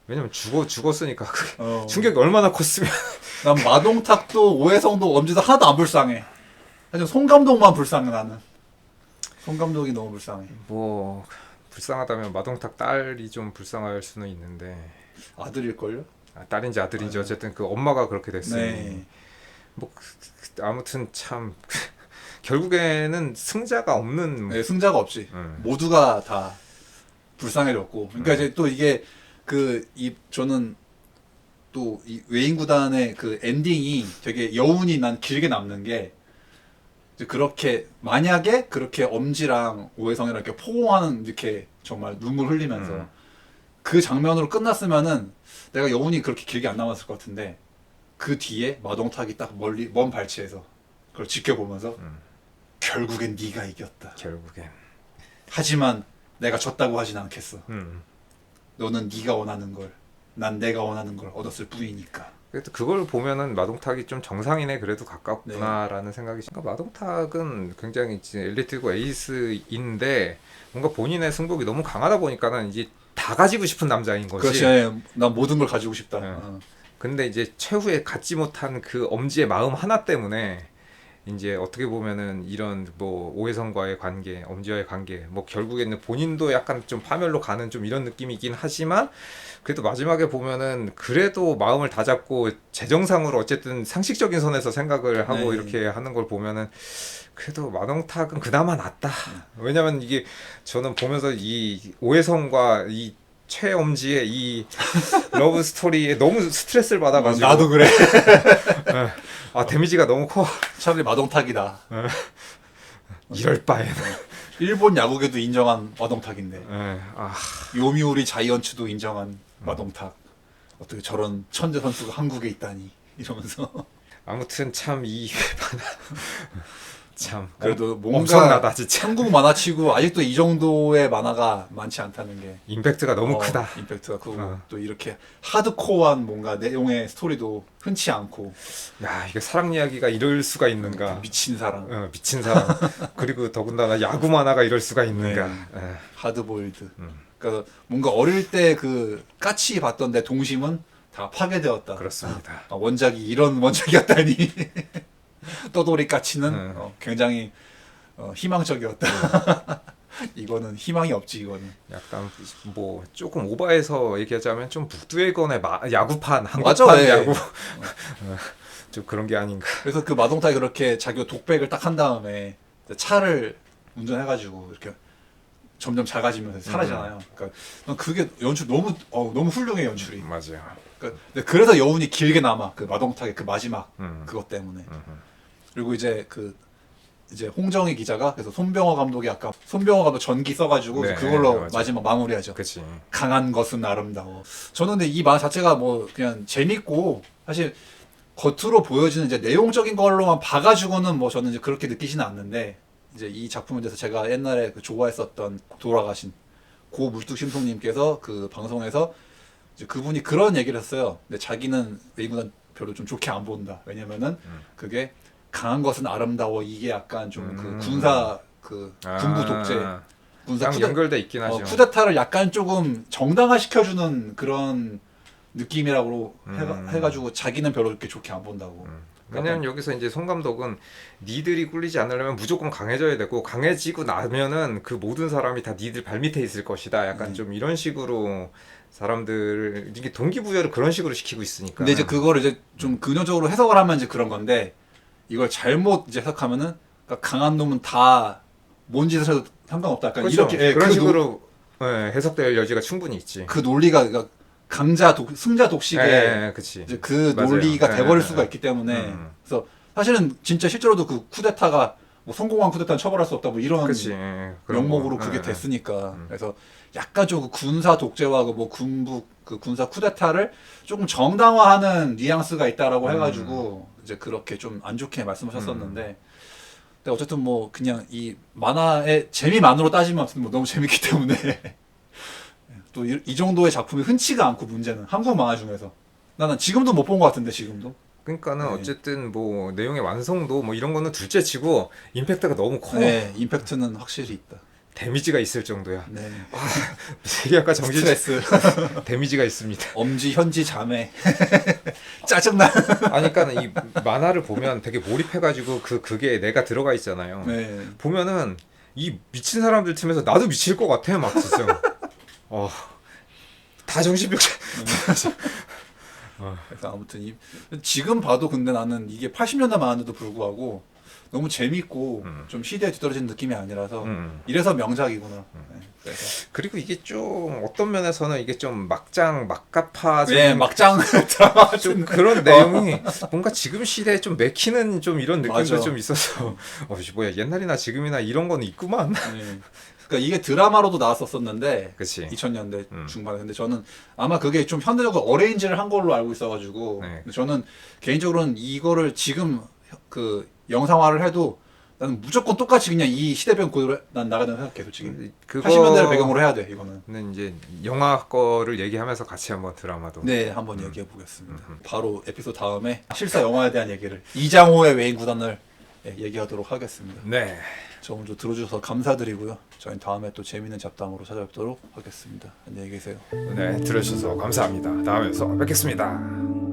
왜냐면 죽었으니까 어. 충격이 얼마나 컸으면. 난 마동탁도 오해성도 엄지도 하나도 안 불쌍해. 하지만 송 감독만 불쌍해 나는. 송 감독이 너무 불쌍해. 뭐 불쌍하다면 마동탁 딸이 좀 불쌍할 수는 있는데 아들일걸요? 딸인지 아들인지 어쨌든 그 엄마가 그렇게 됐으니 네. 뭐 아무튼 참 결국에는 승자가 없는. 네, 승자가 없지. 모두가 다 불쌍해졌고. 그러니까 이제 또 이게 저는 또 이 외인 구단의 그 엔딩이 되게 여운이 난 길게 남는 게 이제 그렇게 만약에 그렇게 엄지랑 오해성이랑 이렇게 포옹하는 이렇게 정말 눈물 흘리면서 그 장면으로 끝났으면은 내가 여운이 그렇게 길게 안 남았을 것 같은데 그 뒤에 마동탁이 딱 멀리 먼 발치에서 그걸 지켜보면서 결국엔 네가 이겼다. 결국엔. 하지만 내가 졌다고 하진 않겠어. 음. 너는 네가 원하는 걸, 난 내가 원하는 걸 얻었을 뿐이니까. 그래도 그걸 보면은 마동탁이 좀 정상인에 그래도 가깝구나라는 생각이. 그러니까 마동탁은 굉장히 이제 엘리트고 에이스인데 뭔가 본인의 승복이 너무 강하다 보니까는 이제 다 가지고 싶은 남자인 거지. 그렇지. 예, 난 모든 걸 가지고 싶다. 네. 어. 근데 이제 최후에 갖지 못한 그 엄지의 마음 하나 때문에 이제 어떻게 보면은 이런 뭐 오해성과의 관계, 엄지와의 관계, 뭐 결국에는 본인도 약간 좀 파멸로 가는 좀 이런 느낌이긴 하지만 그래도 마지막에 보면은 그래도 마음을 다잡고 재정상으로 어쨌든 상식적인 선에서 생각을 하고 네. 이렇게 하는 걸 보면은 그래도 마동탁은 그나마 낫다. 왜냐면 이게 저는 보면서 이 오해성과 이 최엄지의 이 러브 스토리에 너무 스트레스를 받아가지고. 나도 그래. 아 데미지가 너무 커. 차라리 마동탁이다. 이럴 바에는. 일본 야구계도 인정한 마동탁인데 아 요미우리 자이언츠도 인정한 마동탁. 어떻게 저런 천재 선수가 한국에 있다니 이러면서. 아무튼 참 이 참 그래도 뭔가 엄청나다 진짜. 한국 만화치고 아직도 이 정도의 만화가 많지 않다는 게 임팩트가 너무 크다. 임팩트가 크고 어. 또 이렇게 하드코어한 뭔가 내용의 스토리도 흔치 않고 야 이게 사랑 이야기가 이럴 수가 있는가. 미친 사랑, 미친 사람. 그리고 더군다나 야구 만화가 이럴 수가 있는가. 에. 하드보일드. 그러니까 뭔가 어릴 때 그 까치 봤던 내 동심은 다 파괴되었다. 그렇습니다. 원작이 이런 원작이었다니. 떠돌이 까치는 네. 굉장히 희망적이었다. 이거는 희망이 없지 이거는. 약간 뭐 조금 오버해서 얘기하자면 좀 북두의건의 야구판 맞아, 한국판 예. 야구 좀 그런 게 아닌가. 그래서 그 마동탁이 그렇게 자기가 독백을 딱 한 다음에 차를 운전해가지고 이렇게 점점 작아지면서 사라지잖아요. 그러니까 난 그게 연출 너무 훌륭해 연출이. 맞아요. 근데 그래서 여운이 길게 남아 그 마동탁의 그 마지막 그것 때문에. 그리고 이제 이제 홍정희 기자가 그래서 손병호 감독이 아까 손병호 감독 전기 써가지고 네, 그걸로 맞아. 마지막 마무리하죠. 그치. 강한 것은 아름다워. 저는 근데 이 만화 자체가 뭐 그냥 재밌고 사실 겉으로 보여지는 이제 내용적인 걸로만 봐가지고는 뭐 저는 이제 그렇게 느끼지는 않는데 이제 이 작품에 대해서 제가 옛날에 좋아했었던 돌아가신 고 물뚝심송님께서 그 방송에서 이제 그분이 그런 얘기를 했어요. 근데 자기는 외국은 별로 좀 좋게 안 본다. 왜냐면은 그게 강한 것은 아름다워 이게 약간 좀 그 군사 군부 독재 군사 딱 연결돼 있긴 하죠. 쿠데타를 약간 조금 정당화시켜주는 그런 느낌이라고 해가지고 자기는 별로 그렇게 좋게 안 본다고. 왜냐면 여기서 이제 송 감독은 니들이 꿀리지 않으려면 무조건 강해져야 되고 강해지고 나면은 그 모든 사람이 다 니들 발밑에 있을 것이다. 약간 좀 이런 식으로 사람들 이게 동기부여를 그런 식으로 시키고 있으니까. 근데 이제 그거를 이제 좀 근원적으로 해석을 하면 이제 그런 건데 이걸 잘못 이제 해석하면은 그러니까 강한 놈은 다 뭔 짓을 해도 상관없다. 약간 그렇죠. 이렇게 예, 그런 그 식으로 해석될 여지가 충분히 있지. 그 논리가 그러니까 승자 독식의 그치. 이제 그 맞아요. 논리가 예, 돼버릴 예, 수가 예. 있기 때문에 그래서 사실은 진짜 실제로도 그 쿠데타가 뭐 성공한 쿠데타는 처벌할 수 없다 뭐 이런 그치. 그런 명목으로 거. 그게 예, 예. 됐으니까 그래서 약간 좀 그 군사 독재와 그 뭐 군부 그 군사 쿠데타를 조금 정당화하는 뉘앙스가 있다라고 해가지고 이제 그렇게 좀 안 좋게 말씀하셨었는데 근데 어쨌든 뭐 그냥 이 만화의 재미만으로 따지면 뭐 너무 재밌기 때문에 또 이 정도의 작품이 흔치가 않고 문제는 한국 만화 중에서 나는 지금도 못 본 것 같은데 지금도 그러니까는 네. 어쨌든 뭐 내용의 완성도 뭐 이런 거는 둘째치고 임팩트가 너무 커. 네 임팩트는 확실히 있다. 데미지가 있을 정도야. 네 되게 약간 정신 스트레스 데미지가 있습니다. 엄지 현지 자매 짜증나. 아니 그러니까 이 만화를 보면 되게 몰입해가지고 그게 내가 들어가 있잖아요. 네. 보면은 이 미친 사람들 팀에서 나도 미칠 것 같아 막 진짜. 다 정신병자. 그래서 아무튼 지금 봐도 근데 나는 이게 80년대 만화인데도 불구하고 너무 재밌고 좀 시대에 뒤떨어진 느낌이 아니라서 이래서 명작이구나. 네, 그래서 그리고 이게 좀 어떤 면에서는 이게 좀 막갑파 네, 막장 드라마 좀 그런 내용이 뭔가 지금 시대에 좀 맥히는 좀 이런 느낌도 맞아. 좀 있어서 뭐야 옛날이나 지금이나 이런 거는 있구만. 네. 그러니까 이게 드라마로도 나왔었었는데 그치. 2000년대 중반에 근데 저는 아마 그게 좀 현대적으로 어레인지를 한 걸로 알고 있어가지고 네. 저는 개인적으로는 이거를 지금 그 영상화를 해도 나는 무조건 똑같이 그냥 이 시대변 그대로 난 나가는 생각해 솔직히 80년대를 배경으로 해야 돼 이거는. 는 이제 영화 거를 얘기하면서 같이 한번 드라마도. 네, 한번 얘기해 보겠습니다. 바로 에피소드 다음에 실사 영화에 대한 얘기를 이장호의 외인 구단을 얘기하도록 하겠습니다. 네. 저 먼저 들어주셔서 감사드리고요. 저희는 다음에 또 재밌는 잡담으로 찾아뵙도록 하겠습니다. 안녕히 계세요. 네, 들어주셔서 감사합니다. 다음에서 뵙겠습니다.